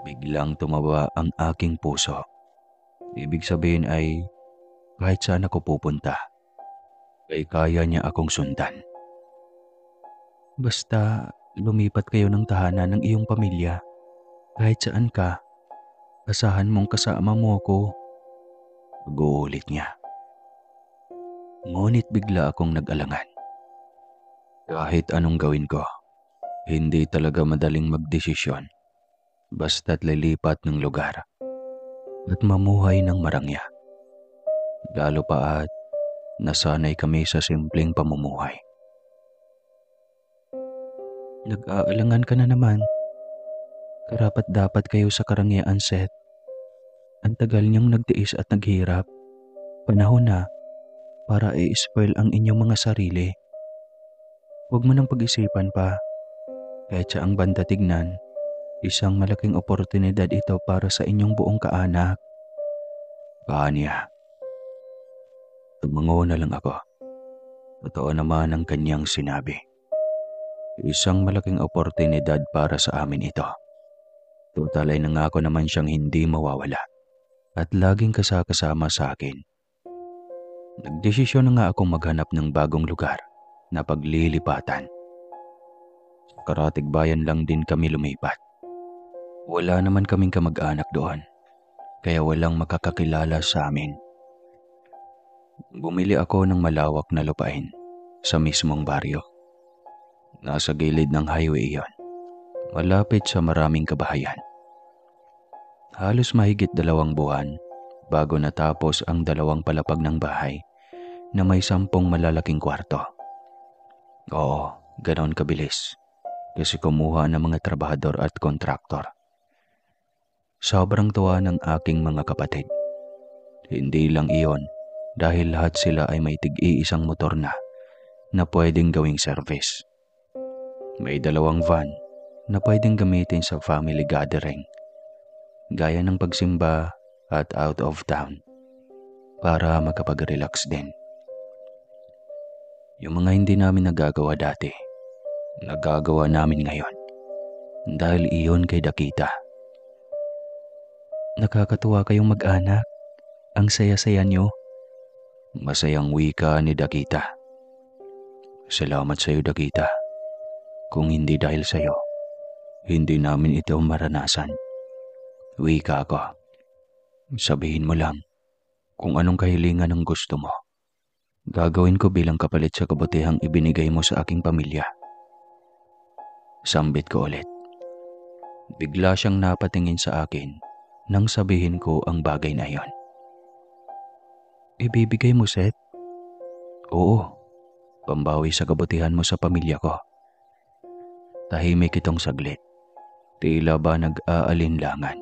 Biglang tumawa ang aking puso. Ibig sabihin ay kahit saan ako pupunta, ay kaya niya akong sundan. Basta lumipat kayo ng tahanan ng iyong pamilya. Kahit saan ka, asahan mong kasama mo ako. Pag-uulit niya. Ngunit bigla akong nag-alangan. Kahit anong gawin ko, hindi talaga madaling magdesisyon. Basta't lilipat ng lugar at mamuhay ng marangya. Lalo pa at nasanay kami sa simpleng pamumuhay. Nag-aalangan ka na naman. Karapat-dapat kayo sa karangyaan, Seth. Ang tagal niyong nagtiis at naghirap. Panahon na para i-spoil ang inyong mga sarili. Huwag mo nang pag-isipan pa. Kahit saang banda tignan, isang malaking oportunidad ito para sa inyong buong kaanak. Kanya. Tumango na lang ako. Totoo naman ang kanyang sinabi. Isang malaking oportunidad para sa amin ito. Total ay nangako naman siyang hindi mawawala at laging kasama sa akin. Nagdesisyon na nga akong maghanap ng bagong lugar na paglilipatan. Sa Karatig Bayan lang din kami lumipat. Wala naman kaming kamag-anak doon, kaya walang makakakilala sa amin. Bumili ako ng malawak na lupain sa mismong baryo. Nasa gilid ng highway iyon, malapit sa maraming kabahayan. Halos mahigit 2 buwan bago natapos ang 2 palapag ng bahay na may 10 malalaking kwarto. Oo, ganon kabilis kasi kumuha ng mga trabahador at kontraktor. Sobrang tuwa ng aking mga kapatid. Hindi lang iyon dahil lahat sila ay may tig-iisang motor na pwedeng gawing service. May 2 van na pwedeng gamitin sa family gathering, gaya ng pagsimba at out of town, para makapag-relax din. Yung mga hindi namin nagagawa dati, nagagawa namin ngayon dahil iyon kay Dakita. Nakakatuwa kayong mag-anak. Ang saya-saya niyo. Masayang wika ni Dakita. Salamat sa iyo, Dakita. Kung hindi dahil sa iyo, hindi namin ito maranasan. Wika ko. Sabihin mo lang kung anong kahilingan ang gusto mo. Gagawin ko bilang kapalit sa kabutihang ibinigay mo sa aking pamilya. Sambit ko ulit. Bigla siyang napatingin sa akin nang sabihin ko ang bagay na iyon. Ibibigay mo, Seth? Oo, pambawi sa kabutihan mo sa pamilya ko. Tahimik itong saglit. Tila ba nag-aalinlangan.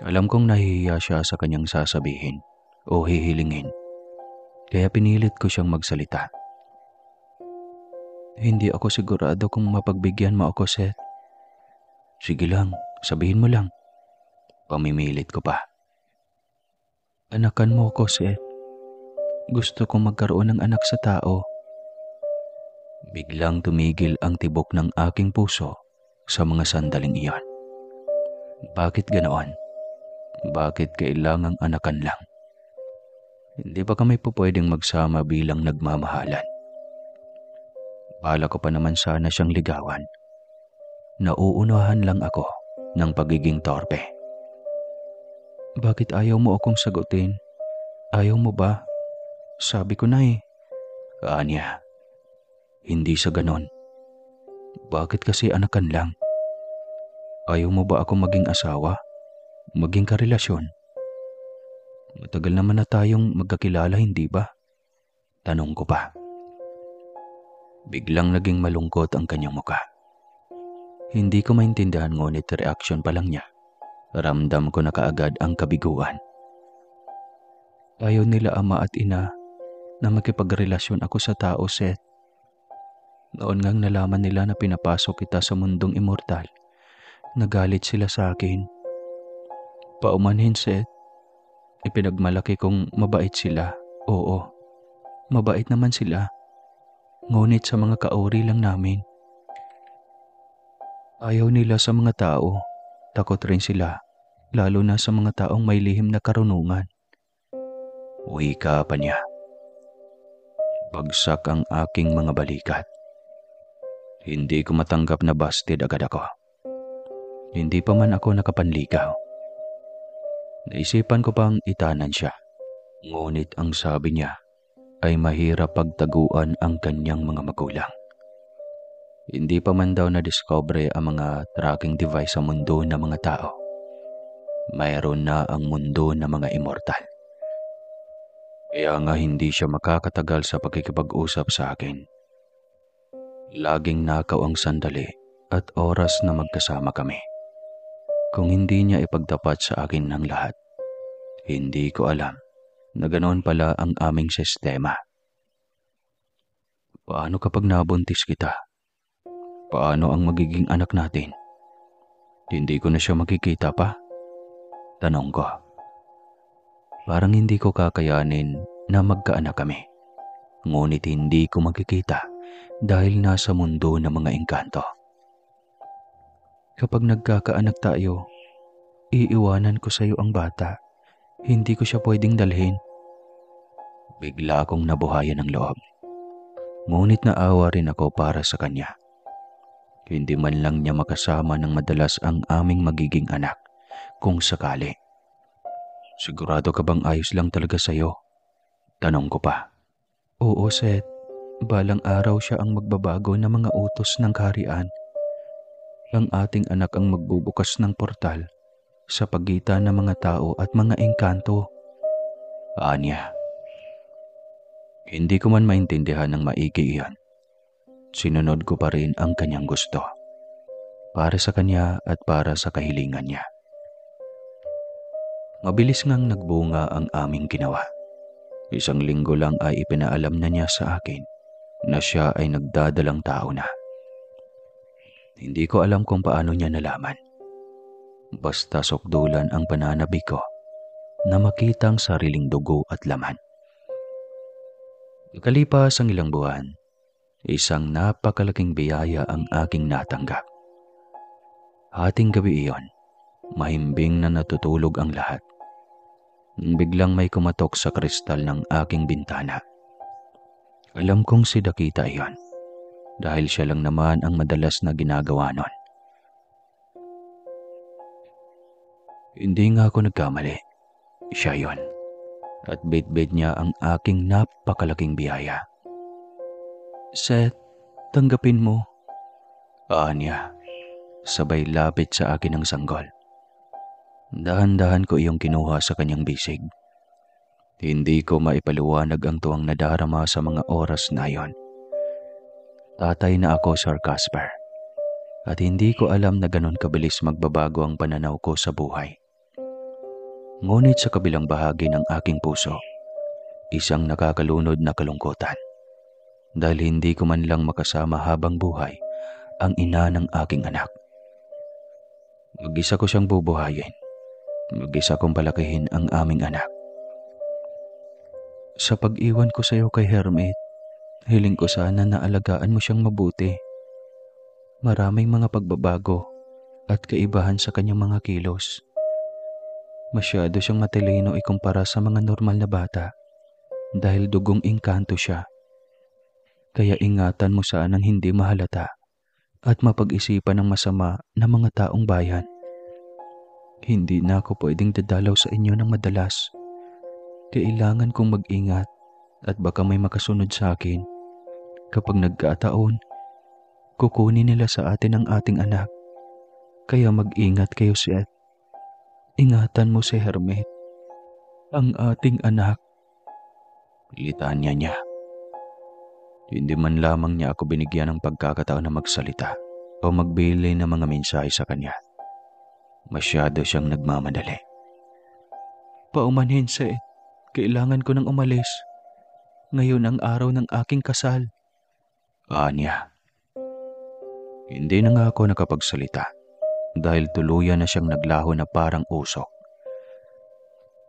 Alam kong nahihiya siya sa kanyang sasabihin o hihilingin, kaya pinilit ko siyang magsalita. Hindi ako sigurado kung mapagbigyan mo ako, Seth. Sige lang, sabihin mo lang. Pamimilit ko pa. Anakan mo ko, Seth. Gusto kong magkaroon ng anak sa tao. Biglang tumigil ang tibok ng aking puso sa mga sandaling iyon. Bakit ganoon? Bakit kailangang anakan lang? Hindi ba kami pwedeng magsama bilang nagmamahalan? Bala ko pa naman sana siyang ligawan. Nauunahan lang ako ng pagiging torpe. Bakit ayaw mo akong sagutin? Ayaw mo ba? Sabi ko na eh. Anya, hindi sa ganon. Bakit kasi anakan lang? Ayaw mo ba ako maging asawa? Maging karelasyon? Matagal naman na tayong magkakilala, hindi ba? Tanong ko pa. Biglang naging malungkot ang kanyang muka. Hindi ko maintindihan ngunit reaksyon pa lang niya. Ramdam ko na kaagad ang kabiguan. Ayaw nila ama at ina na makipagrelasyon ako sa tao, Seth. Noon ngang nalaman nila na pinapasok kita sa mundong immortal, nagalit sila sa akin. Paumanhin, Seth. Ipinagmalaki kong mabait sila. Oo, mabait naman sila. Ngunit sa mga kauri lang namin. Ayaw nila sa mga tao. Takot rin sila, lalo na sa mga taong may lihim na karunungan. Wika pa niya. Bagsak ang aking mga balikat. Hindi ko matanggap na busted agad ako. Hindi pa man ako nakapanligaw. Naisipan ko pang itanan siya. Ngunit ang sabi niya ay mahirap pagtaguan ang kanyang mga magulang. Hindi pa man daw na-discover ang mga tracking device sa mundo ng mga tao. Mayroon na ang mundo ng mga immortal. Kaya nga hindi siya makakatagal sa pagkikipag-usap sa akin. Laging nakaw ang sandali at oras na magkasama kami. Kung hindi niya ipagtapat sa akin ng lahat, hindi ko alam na ganoon pala ang aming sistema. Paano kapag nabuntis kita? Paano ang magiging anak natin? Hindi ko na siya makikita pa? Tanong ko. Parang hindi ko kakayanin na magkaanak kami. Ngunit hindi ko makikita dahil nasa mundo ng mga engkanto. Kapag nagkakaanak tayo, iiwanan ko sa iyo ang bata. Hindi ko siya pwedeng dalhin. Bigla akong nabuhayan ng loob. Ngunit naawa rin ako para sa kanya. Hindi man lang niya makasama ng madalas ang aming magiging anak kung sakali. Sigurado ka bang ayos lang talaga sa iyo? Tanong ko pa. Oo, Seth. Balang araw siya ang magbabago ng mga utos ng kaharian. Ang ating anak ang magbubukas ng portal sa pagitan ng mga tao at mga engkanto. Anya. Hindi ko man maintindihan ng maigi iyan. Sinunod ko pa rin ang kanyang gusto. Para sa kanya at para sa kahilingan niya. Mabilis ngang nagbunga ang aming ginawa. 1 linggo lang ay ipinaalam na niya sa akin na siya ay nagdadalang tao na. Hindi ko alam kung paano niya nalaman. Basta sukdulan ang pananabi ko na makita ang sariling dugo at laman. Nakalipas ang ilang buwan, isang napakalaking biyaya ang aking natanggap. Hating gabi iyon, mahimbing na natutulog ang lahat. Biglang may kumatok sa kristal ng aking bintana. Alam kong si Dakita iyon dahil siya lang naman ang madalas na ginagawa nun. Hindi nga ako nagkamali. Siya yon. At bit-bit niya ang aking napakalaking biyaya. Seth, tanggapin mo. Anya, sabay lapit sa akin ang sanggol. Dahan-dahan ko iyong kinuha sa kanyang bisig. Hindi ko maipaliwanag ang tuwang nadarama sa mga oras na yon. Tatay na ako, Sir Casper. At hindi ko alam na ganon kabilis magbabago ang pananaw ko sa buhay. Ngunit sa kabilang bahagi ng aking puso, isang nakakalunod na kalungkutan. Dahil hindi ko man lang makasama habang buhay ang ina ng aking anak. Mag-isa ko siyang bubuhayin. Mag-isa kong palakihin ang aming anak. Sa pag-iwan ko sa iyo kay Hermit, hiling ko sana na alagaan mo siyang mabuti. Maraming mga pagbabago at kaibahan sa kanyang mga kilos. Masyado siyang matalino ikumpara sa mga normal na bata dahil dugong engkanto siya. Kaya ingatan mo sanang hindi mahalata at mapag-isipan ng masama ng mga taong bayan. Hindi na ako pwedeng dadalaw sa inyo ng madalas. Kailangan kong mag-ingat at baka may makasunod sa akin. Kapag nagkataon, kukunin nila sa atin ang ating anak. Kaya mag-ingat kayo, Seth. Ingatan mo si Hermet, ang ating anak. Litanya niya. Hindi man lamang niya ako binigyan ng pagkakataon na magsalita o magbili ng mga mensahe sa kanya. Masyado siyang nagmamadali. Paumanhin, Seth. Kailangan ko nang umalis. Ngayon ang araw ng aking kasal. Anya. Hindi na nga ako nakapagsalita dahil tuluyan na siyang naglaho na parang usok.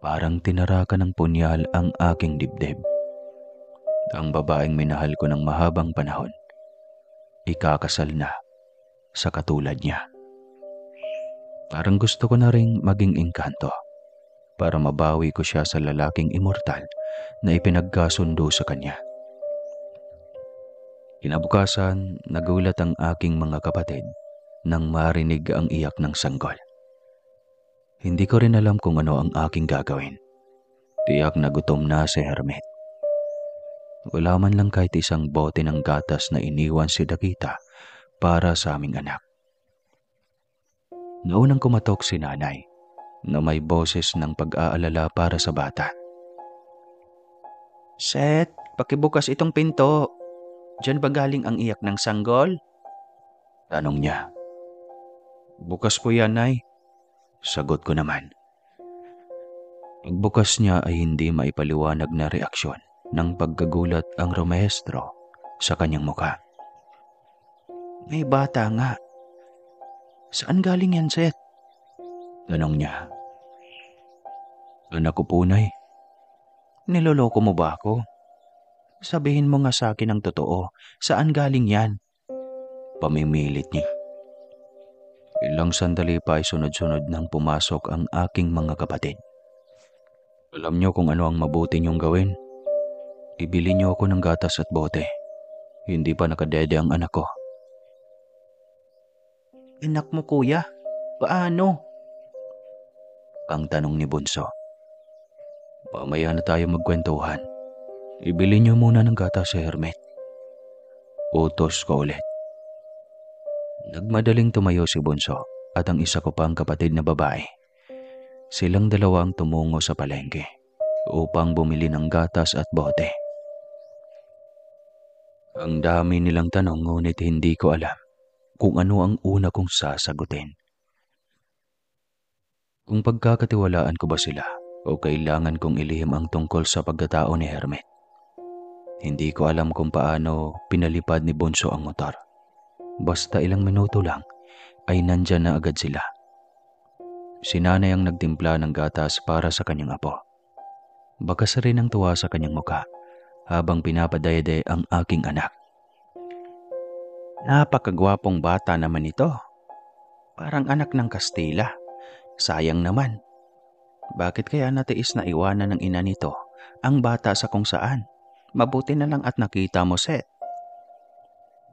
Parang tinarakan ng punyal ang aking dibdib. Ang babaeng minahal ko ng mahabang panahon, ikakasal na sa katulad niya. Parang gusto ko na ring maging engkanto para mabawi ko siya sa lalaking immortal na ipinagkasundo sa kanya. Kinabukasan, nagulat ang aking mga kapatid nang marinig ang iyak ng sanggol. Hindi ko rin alam kung ano ang aking gagawin. Tiyak na gutom na si Hermet. Wala man lang kahit isang bote ng gatas na iniwan si Dakita para sa aming anak. Naunang kumatok si nanay na may boses ng pag-aalala para sa bata. Seth, pakibukas itong pinto. Diyan ba galing ang iyak ng sanggol? Tanong niya. Bukas po yan, Nay. Sagot ko naman. Pagbukas niya ay hindi maipaliwanag na reaksyon ng pagkagulat ang rumehestro sa kanyang mukha. May bata nga. Saan galing yan, Seth? Tanong niya. Anak ko po, Nay. Niloloko mo ba ako? Sabihin mo nga sa akin ang totoo. Saan galing yan? Pamimilit niya. Ilang sandali pa ay sunod-sunod nang pumasok ang aking mga kapatid. Alam niyo kung ano ang mabuti niyong gawin? Ibili niyo ako ng gatas at bote. Hindi pa nakadede ang anak ko. Anak mo, kuya? Paano? Ang tanong ni Bunso. Mamaya na tayo magkwentuhan. Ibili niyo muna ng gatas sa Hermet. Utos ko ulit. Nagmadaling tumayo si Bunso at ang isa ko pang kapatid na babae. Silang dalawa ang tumungo sa palengke upang bumili ng gatas at bote. Ang dami nilang tanong ngunit hindi ko alam kung ano ang una kong sasagutin. Kung pagkakatiwalaan ko ba sila o kailangan kong ilihim ang tungkol sa pagkatao ni Hermet. Hindi ko alam kung paano pinalipad ni Bunso ang motor. Basta ilang minuto lang ay nandyan na agad sila. Si nanay ang nagtimpla ng gatas para sa kanyang apo. Bakas rin ang tuwa sa kanyang mukha habang pinapadayday ang aking anak. Napakagwapong bata naman ito. Parang anak ng Kastila. Sayang naman. Bakit kaya natiis na iwanan ng ina nito ang bata sa kung saan? Mabuti na lang at nakita mo, Seth.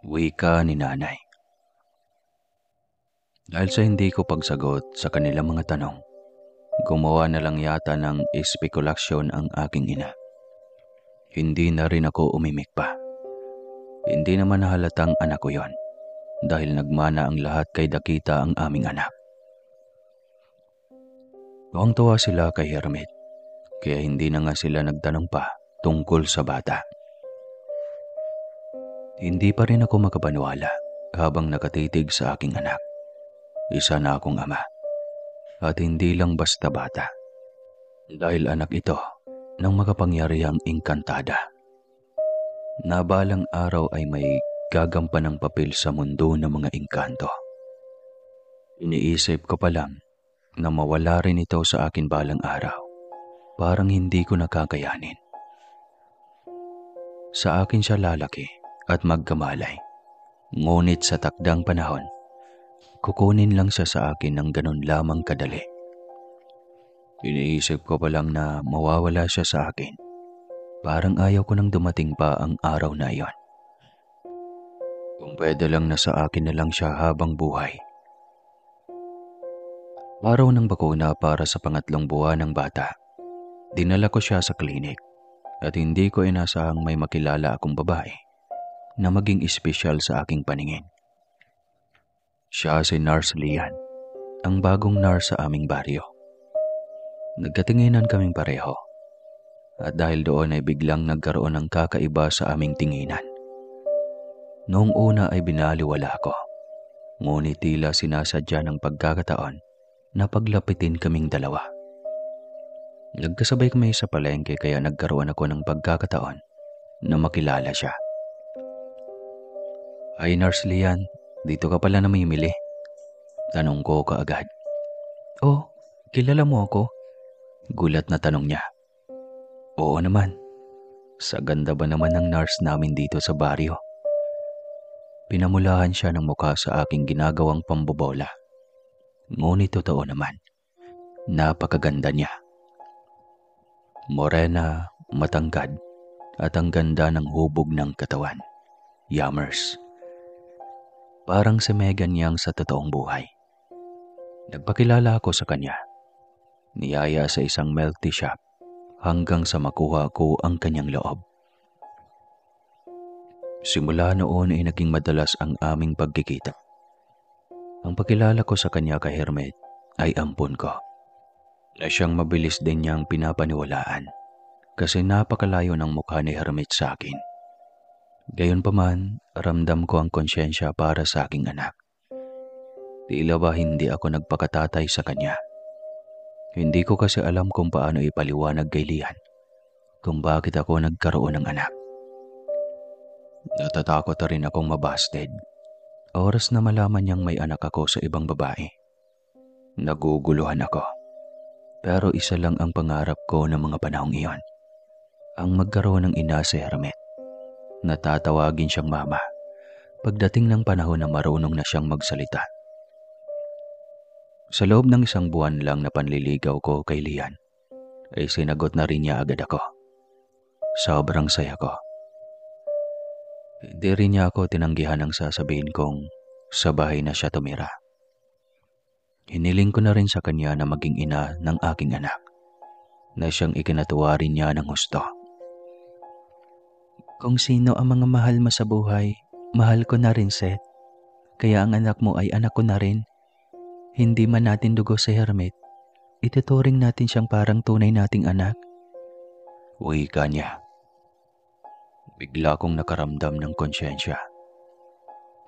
Wika ni nanay. Dahil sa hindi ko pagsagot sa kanilang mga tanong, gumawa na lang yata ng espekulasyon ang aking ina. Hindi na rin ako umimik pa. Hindi naman nahalatang anak ko yon dahil nagmana ang lahat kay Dakita ang aming anak. Tuwang-tuwa sila kay Hermet, kaya hindi na nga sila nagtanong pa tungkol sa bata. Hindi pa rin ako makapaniwala habang nakatitig sa aking anak. Isa na akong ama. At hindi lang basta bata. Dahil anak ito ng makapangyarihang engkantada. Nabalang araw ay may gagampanang papel sa mundo ng mga engkanto. Iniisip ko pa lang na mawala rin ito sa akin balang araw. Parang hindi ko nakakayanin. Sa akin siya lalaki at magkamalay. Ngunit sa takdang panahon, kukunin lang siya sa akin ng ganun lamang kadali. Iniisip ko pa lang na mawawala siya sa akin. Parang ayaw ko nang dumating pa ang araw na iyon. Kung pwede lang na sa akin na lang siya habang buhay. Araw ng bakuna para sa pangatlong buwan ng bata. Dinala ko siya sa klinik at hindi ko inasahang may makilala akong babae na maging espesyal sa aking paningin. Siya si Nurse Lian, ang bagong nurse sa aming baryo. Nagkatinginan kaming pareho at dahil doon ay biglang nagkaroon ng kakaiba sa aming tinginan. Noong una ay binaliwala ako, ngunit tila sinasadya ng pagkakataon na paglapitin kaming dalawa. Nagkasabay kami sa palengke kaya nagkaroon ako ng pagkakataon na makilala siya. Ay Nurse Lian, dito ka pala namimili? Tanong ko kaagad. Oh, kilala mo ako? Gulat na tanong niya. Oo naman. Sa ganda ba naman ng nurse namin dito sa baryo? Pinamulahan siya ng mukha sa aking ginagawang pambobola. Ngunit totoo naman, napakaganda niya. Morena, matangkad, at ang ganda ng hubog ng katawan. Yummers. Parang si Megan Yang sa totoong buhay. Nagpakilala ako sa kanya. Niyaya sa isang milk tea shop hanggang sa makuha ko ang kanyang loob. Simula noon ay naging madalas ang aming pagkikita. Ang pagkilala ko sa kanya kay Hermet ay ampun ko, na siyang mabilis din niyang pinapaniwalaan kasi napakalayo ng mukha ni Hermet sa akin. Gayunpaman, ramdam ko ang konsyensya para sa aking anak. Tila ba hindi ako nagpakatatay sa kanya? Hindi ko kasi alam kung paano ipaliwanag kay Lian kung bakit ako nagkaroon ng anak. Natatakot na rin akong mabasted. Oras na malaman niyang may anak ako sa ibang babae. Naguguluhan ako. Pero isa lang ang pangarap ko ng mga panahong iyon. Ang magkaroon ng ina si Hermet. Natatawagin siyang mama pagdating ng panahon na marunong na siyang magsalita. Sa loob ng isang buwan lang na panliligaw ko kay Lian, ay sinagot na rin niya agad ako. Sobrang saya ko. Hindi rin niya ako tinanggihan ng sasabihin kong sa bahay na siya tumira. Hiniling ko na rin sa kanya na maging ina ng aking anak, na siyang ikinatuwa rin niya ng husto. Kung sino ang mga mahal mo sa buhay, mahal ko na rin, Seth. Kaya ang anak mo ay anak ko na rin. Hindi man natin dugo si Hermet, ituturing natin siyang parang tunay nating anak. Wika niya. Bigla kong nakaramdam ng konsyensya.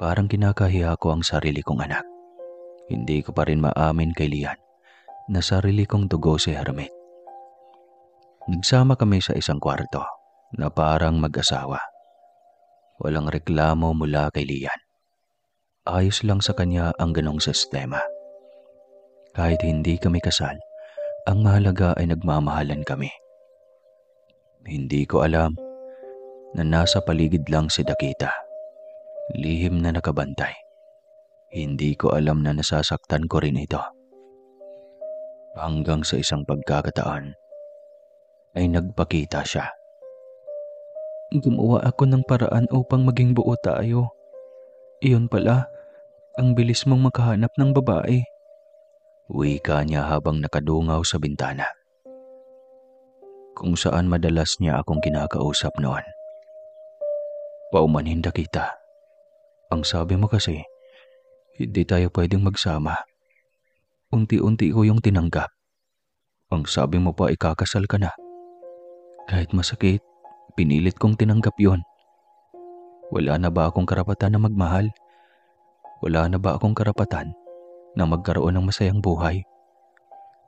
Parang kinakahiya ko ang sarili kong anak. Hindi ko pa rin maamin kay Lian na sarili kong dugo si Hermet. Nagsama kami sa isang kwarto na parang mag-asawa. Walang reklamo mula kay Lian. Ayos lang sa kanya ang ganong sistema. Kahit hindi kami kasal, ang mahalaga ay nagmamahalan kami. Hindi ko alam na nasa paligid lang si Dakita. Lihim na nakabantay. Hindi ko alam na nasasaktan ko rin ito. Hanggang sa isang pagkakataon ay nagpakita siya. Gumawa ako ng paraan upang maging buo tayo. Iyon pala, ang bilis mong makahanap ng babae. Wika niya habang nakadungaw sa bintana. Kung saan madalas niya akong kinakausap noon. Paumanhin Dakita. Ang sabi mo kasi, hindi tayo pwedeng magsama. Unti-unti ko yung tinanggap. Ang sabi mo pa ikakasal ka na. Kahit masakit, pinilit kong tinanggap yon. Wala na ba akong karapatan na magmahal? Wala na ba akong karapatan na magkaroon ng masayang buhay?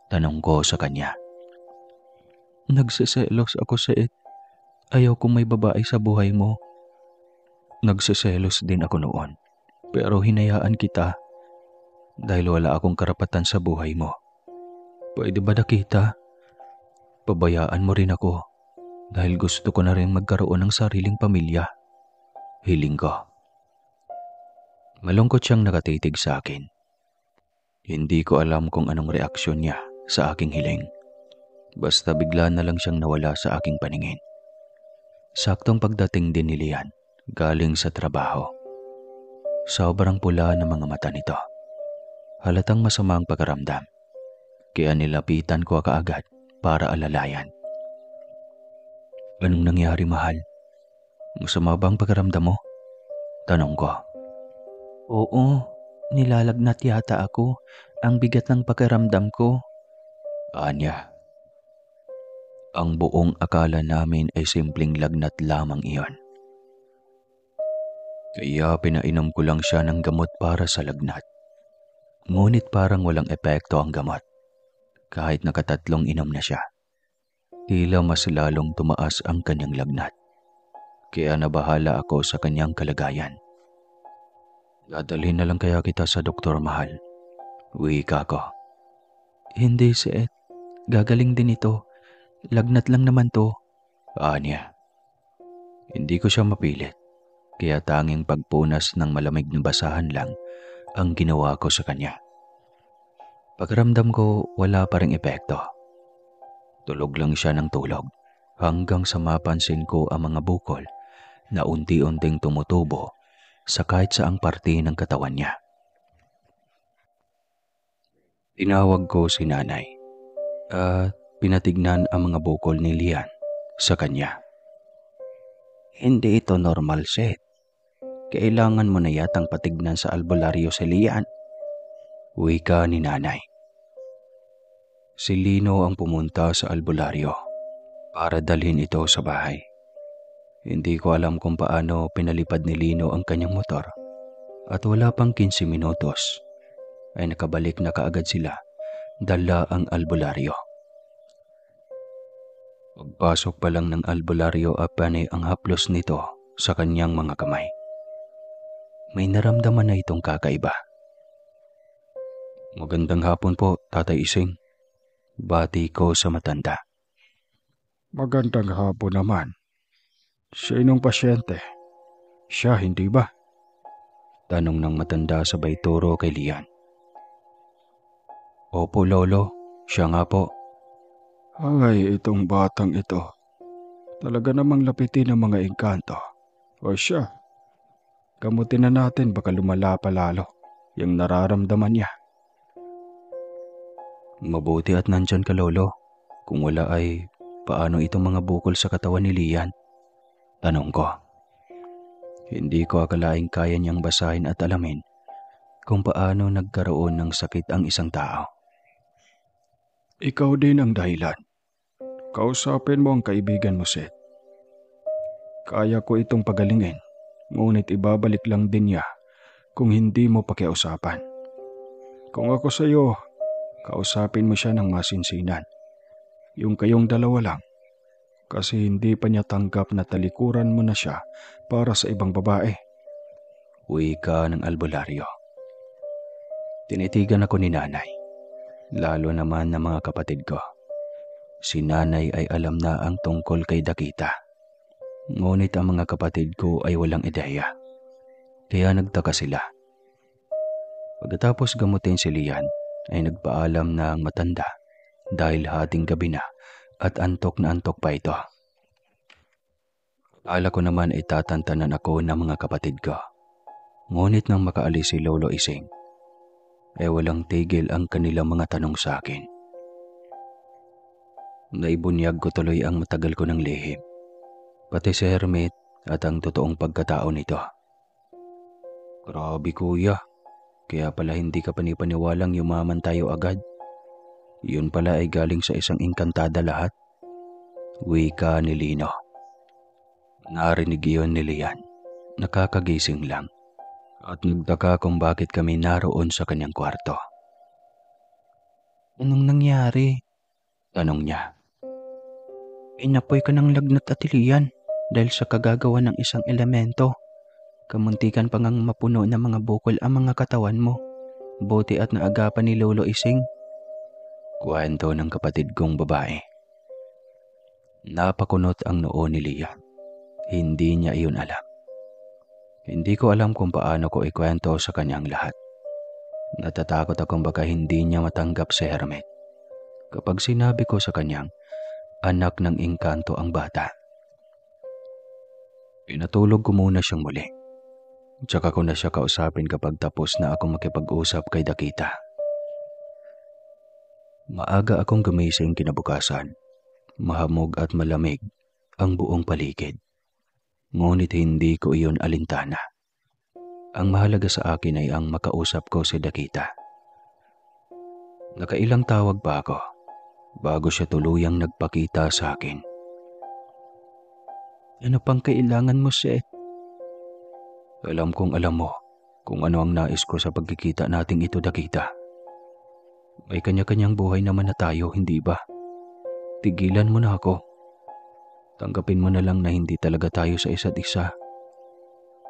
Tanong ko sa kanya. Nagsiselos ako, Seth. Ayaw kong may babae sa buhay mo. Nagsiselos din ako noon, pero hinayaan kita dahil wala akong karapatan sa buhay mo. Pwede ba Dakita? Pabayaan mo rin ako dahil gusto ko na rin magkaroon ng sariling pamilya. Hiling ko. Malungkot siyang nakatitig sa akin. Hindi ko alam kung anong reaksyon niya sa aking hiling. Basta bigla na lang siyang nawala sa aking paningin. Saktong pagdating din ni Lian galing sa trabaho. Sobrang pula ng mga mata nito. Halatang masama ang pakiramdam. Kaya nilapitan ko kaagad para alalayan. Anong nangyari, mahal? Masama ba ang pakiramdam mo? Tanong ko. Oo, nilalagnat yata ako. Ang bigat ng pakiramdam ko. Anya. Ang buong akala namin ay simpleng lagnat lamang iyon. Kaya pinainom ko lang siya ng gamot para sa lagnat. Ngunit parang walang epekto ang gamot. Kahit nakatatlong inom na siya. Tila mas lalong tumaas ang kanyang lagnat. Kaya nabahala ako sa kanyang kalagayan. Dadalhin na lang kaya kita sa doktor, mahal. Wika ko. Hindi, Seth. Gagaling din ito. Lagnat lang naman to. Anya. Hindi ko siya mapilit. Kaya tanging pagpunas ng malamig na basahan lang ang ginawa ko sa kanya. Pakiramdam ko wala pa ring epekto. Tulog lang siya ng tulog hanggang sa mapansin ko ang mga bukol na unti-unting tumutubo sa kahit saang parte ng katawan niya. Tinawag ko si nanay at pinatignan ang mga bukol ni Lian sa kanya. Hindi ito normal, Seth. Kailangan mo na yatang patignan sa albularyo si Lian. Wika ni nanay. Si Lino ang pumunta sa albularyo para dalhin ito sa bahay. Hindi ko alam kung paano pinalipad ni Lino ang kanyang motor at wala pang 15 minutos ay nakabalik na kaagad sila dala ang albularyo. Pagpasok pa lang ng albularyo apanay ang haplos nito sa kanyang mga kamay. May naramdaman na itong kakaiba. Magandang hapon po, Tatay Ising. Bati ko sa matanda. Magandang hapon naman. Sinong pasyente? Siya, hindi ba? Tanong ng matanda sabay turo kay Lian. Opo, Lolo. Siya nga po. Ay, itong batang ito. Talaga namang lapitin ang mga engkanto. O siya, gamutin na natin baka lumala pa lalo yung nararamdaman niya. Mabuti at nandyan ka, Lolo. Kung wala ay paano itong mga bukol sa katawan ni Lian? Tanong ko. Hindi ko akalaing kaya niyang basahin at alamin kung paano nagkaroon ng sakit ang isang tao. Ikaw din ang dahilan. Kausapin mo ang kaibigan mo, Seth. Kaya ko itong pagalingin, ngunit ibabalik lang din niya kung hindi mo pakiusapan. Kung ako sa iyo, kausapin mo siya ng masinsinan. Yung kayong dalawa lang. Kasi hindi pa niya tanggap na talikuran mo na siya para sa ibang babae. Wika ng albularyo. Tinitigan ako ni nanay, lalo naman ng mga kapatid ko. Si nanay ay alam na ang tungkol kay Dakita. Ngunit ang mga kapatid ko ay walang ideya. Kaya nagtaka sila. Pagkatapos gamutin si Lian, ay nagpaalam na ang matanda dahil hating gabi na at antok na antok pa ito. Akala ko naman ay tatantanan ako ng mga kapatid ko. Ngunit nang makaalis si Lolo Ising, ay walang tigil ang kanilang mga tanong sa akin. Naibunyag ko tuloy ang matagal ko ng lihim, pati si Hermit at ang totoong pagkatao nito. Grabe kuya, kaya pala hindi ka panipaniwalang yumaman tayo agad. Yun pala ay galing sa isang engkantada lahat. Wika ni Lino. Narinig yun ni Lian, nakakagising lang, at nagtaka kung bakit kami naroon sa kanyang kwarto. Anong nangyari? Tanong niya. Inapoy ka ng lagnat at Lian dahil sa kagagawa ng isang elemento. Kamuntikan pa ngang mapuno ng mga bukol ang mga katawan mo. Buti at naagapan ni Lolo Ising. Kwento ng kapatid kong babae. Napakunot ang noo ni Lian. Hindi niya iyon alam. Hindi ko alam kung paano ko ikwento sa kanyang lahat. Natatakot akong baka hindi niya matanggap si Hermit kapag sinabi ko sa kanyang anak ng engkanto ang bata. Pinatulog ko muna siyang muli. Tsaka ko na siya kausapin kapag tapos na akong makipag-usap kay Dakita. Maaga akong gumising kinabukasan. Mahamog at malamig ang buong paligid. Ngunit hindi ko iyon alintana. Ang mahalaga sa akin ay ang makausap ko si Dakita. Nakailang tawag pa ako bago siya tuluyang nagpakita sa akin. Ano pang kailangan mo, Seth? Alam kong alam mo kung ano ang nais ko sa pagkikita nating ito, Dakita. May kanya-kanyang buhay naman na tayo, hindi ba? Tigilan mo na ako. Tanggapin mo na lang na hindi talaga tayo sa isa't isa.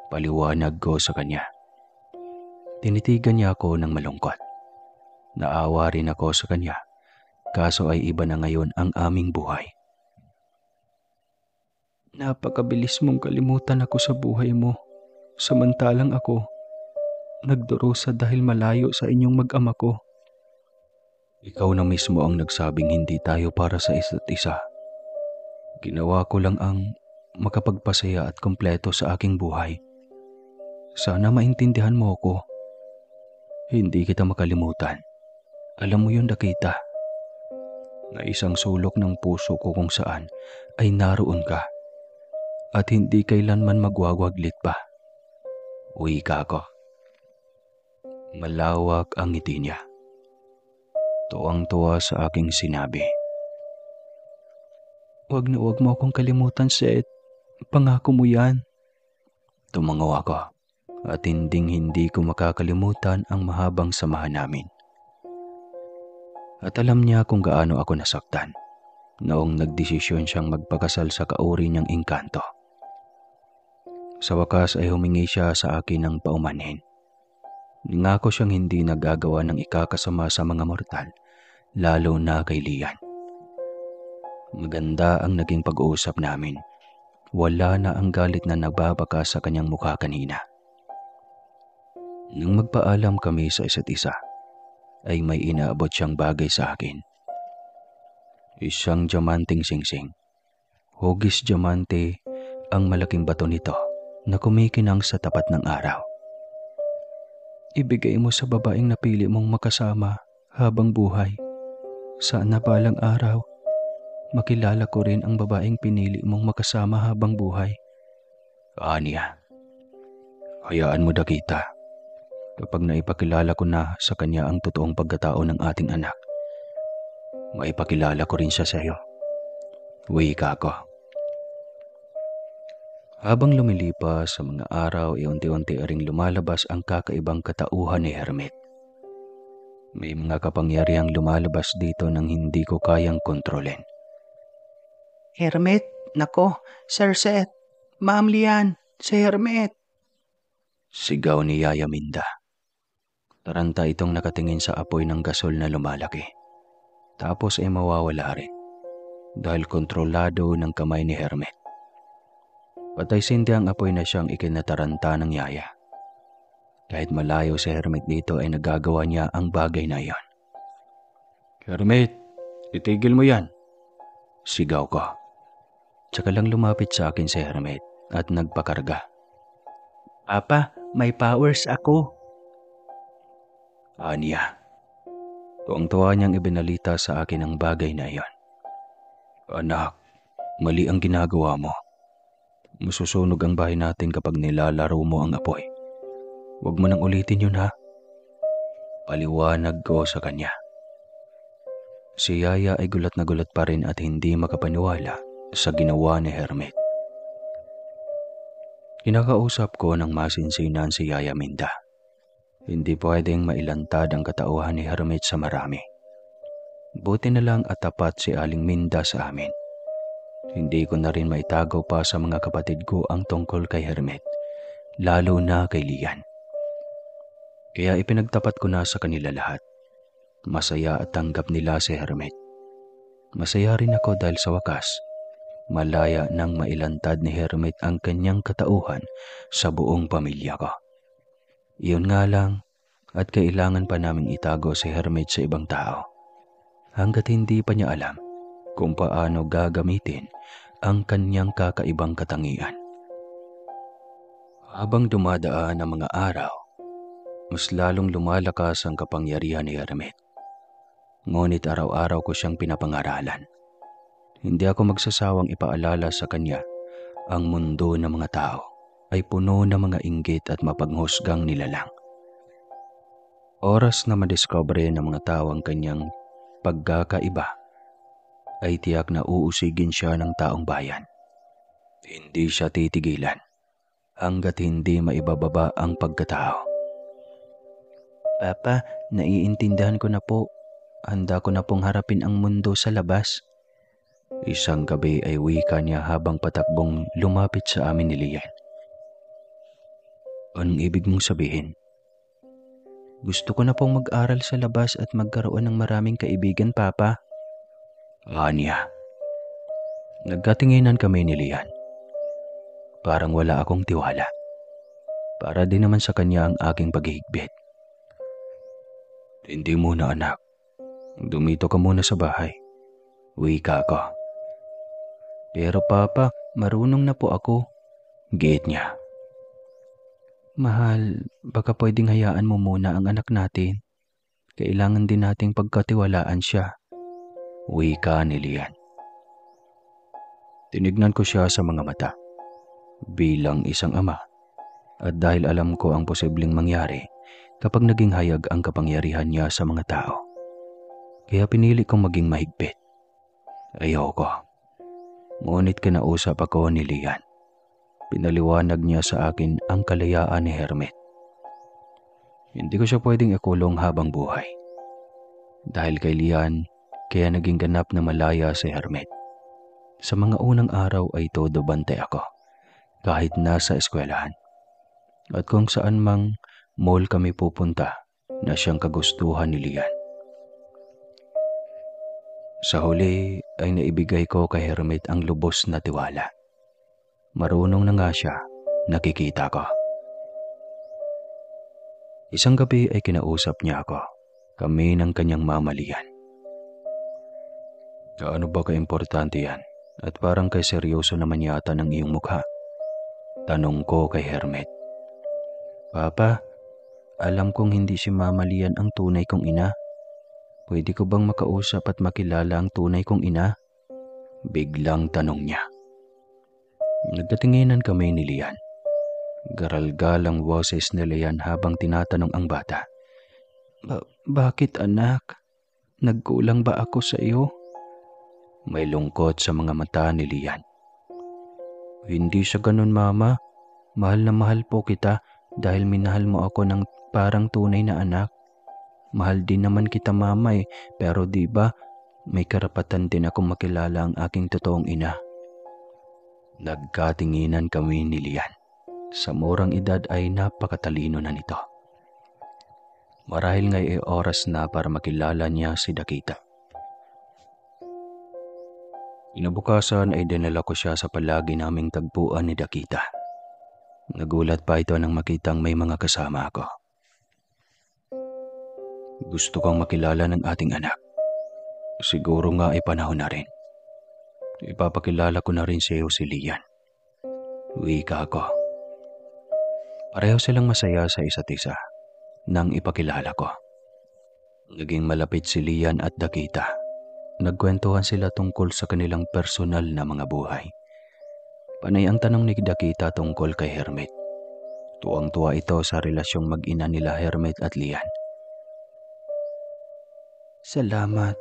Paliwanag ko sa kanya. Tinitigan niya ako ng malungkot. Naawa rin ako sa kanya, kaso ay iba na ngayon ang aming buhay. Napakabilis mong kalimutan ako sa buhay mo, samantalang ako, nagdurusa dahil malayo sa inyong mag-ama ko. Ikaw na mismo ang nagsabing hindi tayo para sa isa't isa. Ginawa ko lang ang makapagpasaya at kompleto sa aking buhay. Sana maintindihan mo ako. Hindi kita makalimutan. Alam mo yun, Dakita. Na isang sulok ng puso ko kung saan ay naroon ka. At hindi kailanman magwawaglit pa. Uwi ka ako. Malawak ang ngiti niya. Tuwang-tuwa sa aking sinabi. Huwag na huwag mo akong kalimutan, Seth. Pangako mo yan. Tumango ako at hindi ko makakalimutan ang mahabang samahan namin. At alam niya kung gaano ako nasaktan noong nagdesisyon siyang magpakasal sa kauri niyang engkanto. Sa wakas ay humingi siya sa akin ng paumanhin. Ningako siyang hindi nagagawa ng ikakasama sa mga mortal, lalo na kay Lian. Maganda ang naging pag-uusap namin. Wala na ang galit na nagbabaka sa kanyang mukha kanina. Nang magpaalam kami sa isa't isa, ay may inaabot siyang bagay sa akin. Isang diamanting singsing. Hugis diamante ang malaking bato nito na kumikinang sa tapat ng araw. Ibigay mo sa babaeng napili mong makasama habang buhay. Sana balang araw, makilala ko rin ang babaeng pinili mong makasama habang buhay. Aniya, hayaan mo, Dakita. Kapag naipakilala ko na sa kanya ang totoong pagkatao ng ating anak, maipakilala ko rin siya sa iyo. Uwi ka ako. Habang lumilipas sa mga araw, unti-unti ring lumalabas ang kakaibang katauhan ni Hermit. May mga kapangyarihang lumalabas dito nang hindi ko kayang kontrolin. Hermit, nako, Sir Seth, Ma'am Lian, si Hermit. Sigaw ni Yaya Minda. Taranta itong nakatingin sa apoy ng gasol na lumalaki. Tapos ay mawawala rin dahil kontrolado ng kamay ni Hermit. Patay sindi ang apoy na siyang ikinataranta ng Yaya. Kahit malayo si Hermit dito ay nagagawa niya ang bagay na iyon. Hermit, itigil mo yan. Sigaw ko. Tsaka lang lumapit sa akin si Hermit at nagpakarga. Papa, may powers ako. Aniya. Tuwang-tuwa niyang ibinalita sa akin ang bagay na iyon. Anak, mali ang ginagawa mo. Masusunog ang bahay natin kapag nilalaro mo ang apoy. Huwag mo nang ulitin yun, ha? Paliwanag ko sa kanya. Si Yaya ay gulat na gulat pa rin at hindi makapaniwala sa ginawa ni Hermit. Kinakausap ko ng masinsinan si Yaya Minda. Hindi pwedeng mailantad ang katauhan ni Hermit sa marami. Buti na lang at tapat si Aling Minda sa amin. Hindi ko na rin maitago pa sa mga kapatid ko ang tungkol kay Hermit, lalo na kay Lian. Kaya ipinagtapat ko na sa kanila lahat. Masaya at tanggap nila si Hermit. Masaya rin ako dahil sa wakas, malaya nang mailantad ni Hermit ang kanyang katauhan sa buong pamilya ko. Iyon nga lang, at kailangan pa naming itago si Hermit sa ibang tao. Hanggat hindi pa niya alam kung paano gagamitin ang kanyang kakaibang katangian. Habang dumadaan ang mga araw, mas lalong lumalakas ang kapangyarihan ni Hermet. Ngunit araw-araw ko siyang pinapangaralan. Hindi ako magsasawang ipaalala sa kanya ang mundo ng mga tao ay puno ng mga inggit at mapanghusgang nilalang. Oras na madiscover ng mga tao ang kanyang pagkakaiba, ay tiyak na uusigin siya ng taong bayan. Hindi siya titigilan hanggat hindi maibababa ang pagkatao. Papa, naiintindihan ko na po. Handa ko na pong harapin ang mundo sa labas. Isang gabi ay wika niya habang patakbong lumapit sa amin ni Lian. Anong ibig mong sabihin? Gusto ko na pong mag-aral sa labas at magkaroon ng maraming kaibigan, Papa. Anya. Nagkatinginan kami ni Lian. Parang wala akong tiwala. Para din naman sa kanya ang aking paghihigpit. Hindi muna anak. Dumito ka muna sa bahay. Wika ko. Pero Papa, marunong na po ako. Giit niya. Mahal, baka pwedeng hayaan mo muna ang anak natin. Kailangan din nating pagkatiwalaan siya. Wika ni Lian. Tinignan ko siya sa mga mata. Bilang isang ama. At dahil alam ko ang posibleng mangyari kapag naging hayag ang kapangyarihan niya sa mga tao. Kaya pinili kong maging mahigpit. Ayoko. Ngunit kinausap ako ni Lian. Pinaliwanag niya sa akin ang kalayaan ni Hermet. Hindi ko siya pwedeng ikulong habang buhay. Dahil kay Lian, kaya naging ganap na malaya si Hermet. Sa mga unang araw ay todo bantay ako, kahit nasa eskwelahan. At kung saan mang mall kami pupunta na siyang kagustuhan ni Lian. Sa huli ay naibigay ko kay Hermet ang lubos na tiwala. Marunong na nga siya, nakikita ko. Isang gabi ay kinausap niya ako, kami ng kanyang mamalian. Gaano ba kaimportante yan? At parang kay seryoso naman yata ng iyong mukha. Tanong ko kay Hermet. Papa, alam kong hindi si Mama Lian ang tunay kong ina. Pwede ko bang makausap at makilala ang tunay kong ina? Biglang tanong niya. Nagtatinginan kami ni Lian. Garalgal ang boses ni Lian habang tinatanong ang bata. Bakit anak? Nagkulang ba ako sa iyo? May lungkot sa mga mata ni Lian. Hindi sa ganun, Mama. Mahal na mahal po kita dahil minahal mo ako ng parang tunay na anak. Mahal din naman kita, Mama pero di ba may karapatan din akong makilala ang aking totoong ina. Nagkatinginan kami ni Lian. Sa murang edad ay napakatalino na nito. Marahil nga'y oras na para makilala niya si Dakita. Inabukasan ay dinala ko siya sa palagi naming tagpuan ni Dakita. Nagulat pa ito nang makitang may mga kasama ako. Gusto kong makilala ng ating anak. Siguro nga ay panahon na rin. Ipapakilala ko na rin sa iyo si Lian. Wika ko. Pareho silang masaya sa isa't isa nang ipakilala ko. Naging malapit si Lian at Dakita. Nagkwentuhan sila tungkol sa kanilang personal na mga buhay. Panay ang tanong ni Dakita tungkol kay Hermet. Tuwang-tuwa ito sa relasyong mag-ina nila Hermet at Lian. Salamat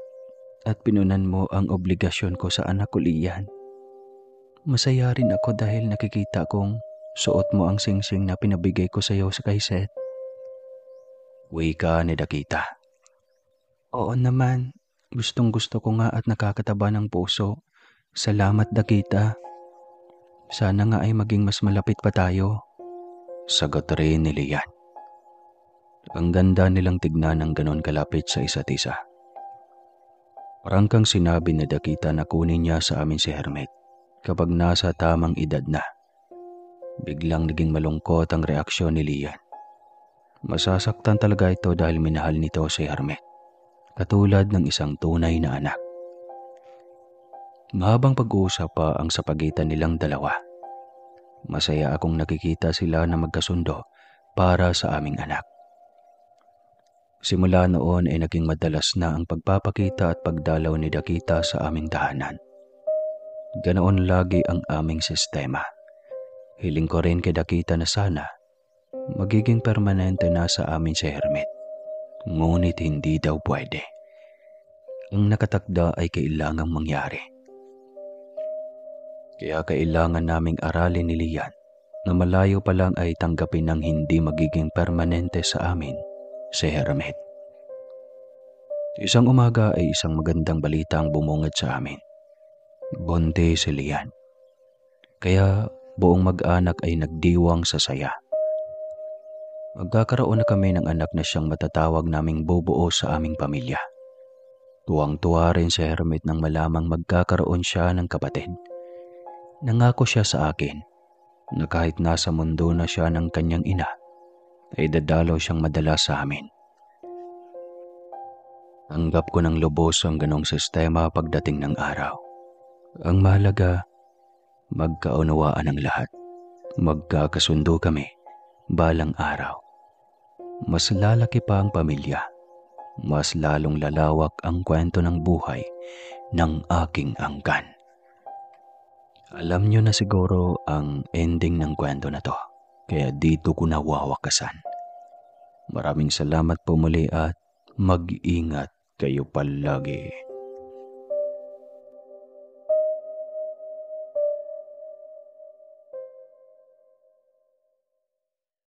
at pinunan mo ang obligasyon ko sa anak ko, Lian. Masaya rin ako dahil nakikita kong suot mo ang singsing na pinabigay ko sa iyo sa kay Seth. Wika ni Dakita. Oo naman. Gustong gusto ko nga at nakakataba ng puso. Salamat, Dakita. Sana nga ay maging mas malapit pa tayo. Sagot rin ni Lian. Ang ganda nilang tignan ng ganon kalapit sa isa't isa. Parang kang sinabi ni Dakita na kunin niya sa amin si Hermet kapag nasa tamang edad na. Biglang naging malungkot ang reaksyon ni Lian. Masasaktan talaga ito dahil minahal nito si Hermet, katulad ng isang tunay na anak. Mahabang pag-uusap pa ang sa pagitan nilang dalawa. Masaya akong nakikita sila na magkasundo para sa aming anak. Simula noon ay naging madalas na ang pagpapakita at pagdalaw ni Dakita sa aming tahanan. Ganoon lagi ang aming sistema. Hiling ko rin kay Dakita na sana magiging permanente na sa amin si Hermit. Ngunit hindi daw pwede. Ang nakatakda ay kailangang mangyari. Kaya kailangan naming aralin ni Lian na malayo pa lang ay tanggapin ng hindi magiging permanente sa amin si Hermit. Isang umaga ay isang magandang balita ang bumungad sa amin. Bunti si Lian. Kaya buong mag-anak ay nagdiwang sa saya. Magkakaroon na kami ng anak na siyang matatawag naming bubuo sa aming pamilya. Tuwang-tuwa rin si Hermit nang malamang magkakaroon siya ng kapatid. Nangako siya sa akin na kahit nasa mundo na siya ng kanyang ina, ay dadalaw siyang madalas sa amin. Tanggap ko ng lubos ang ganong sistema pagdating ng araw. Ang mahalaga, magkaunawaan ang lahat. Magkakasundo kami balang araw. Mas lalaki pa ang pamilya. Mas lalong lalawak ang kwento ng buhay ng aking angkan. Alam niyo na siguro ang ending ng kwento na to, kaya dito ko nawawakasan. Maraming salamat po muli at mag-ingat kayo palagi.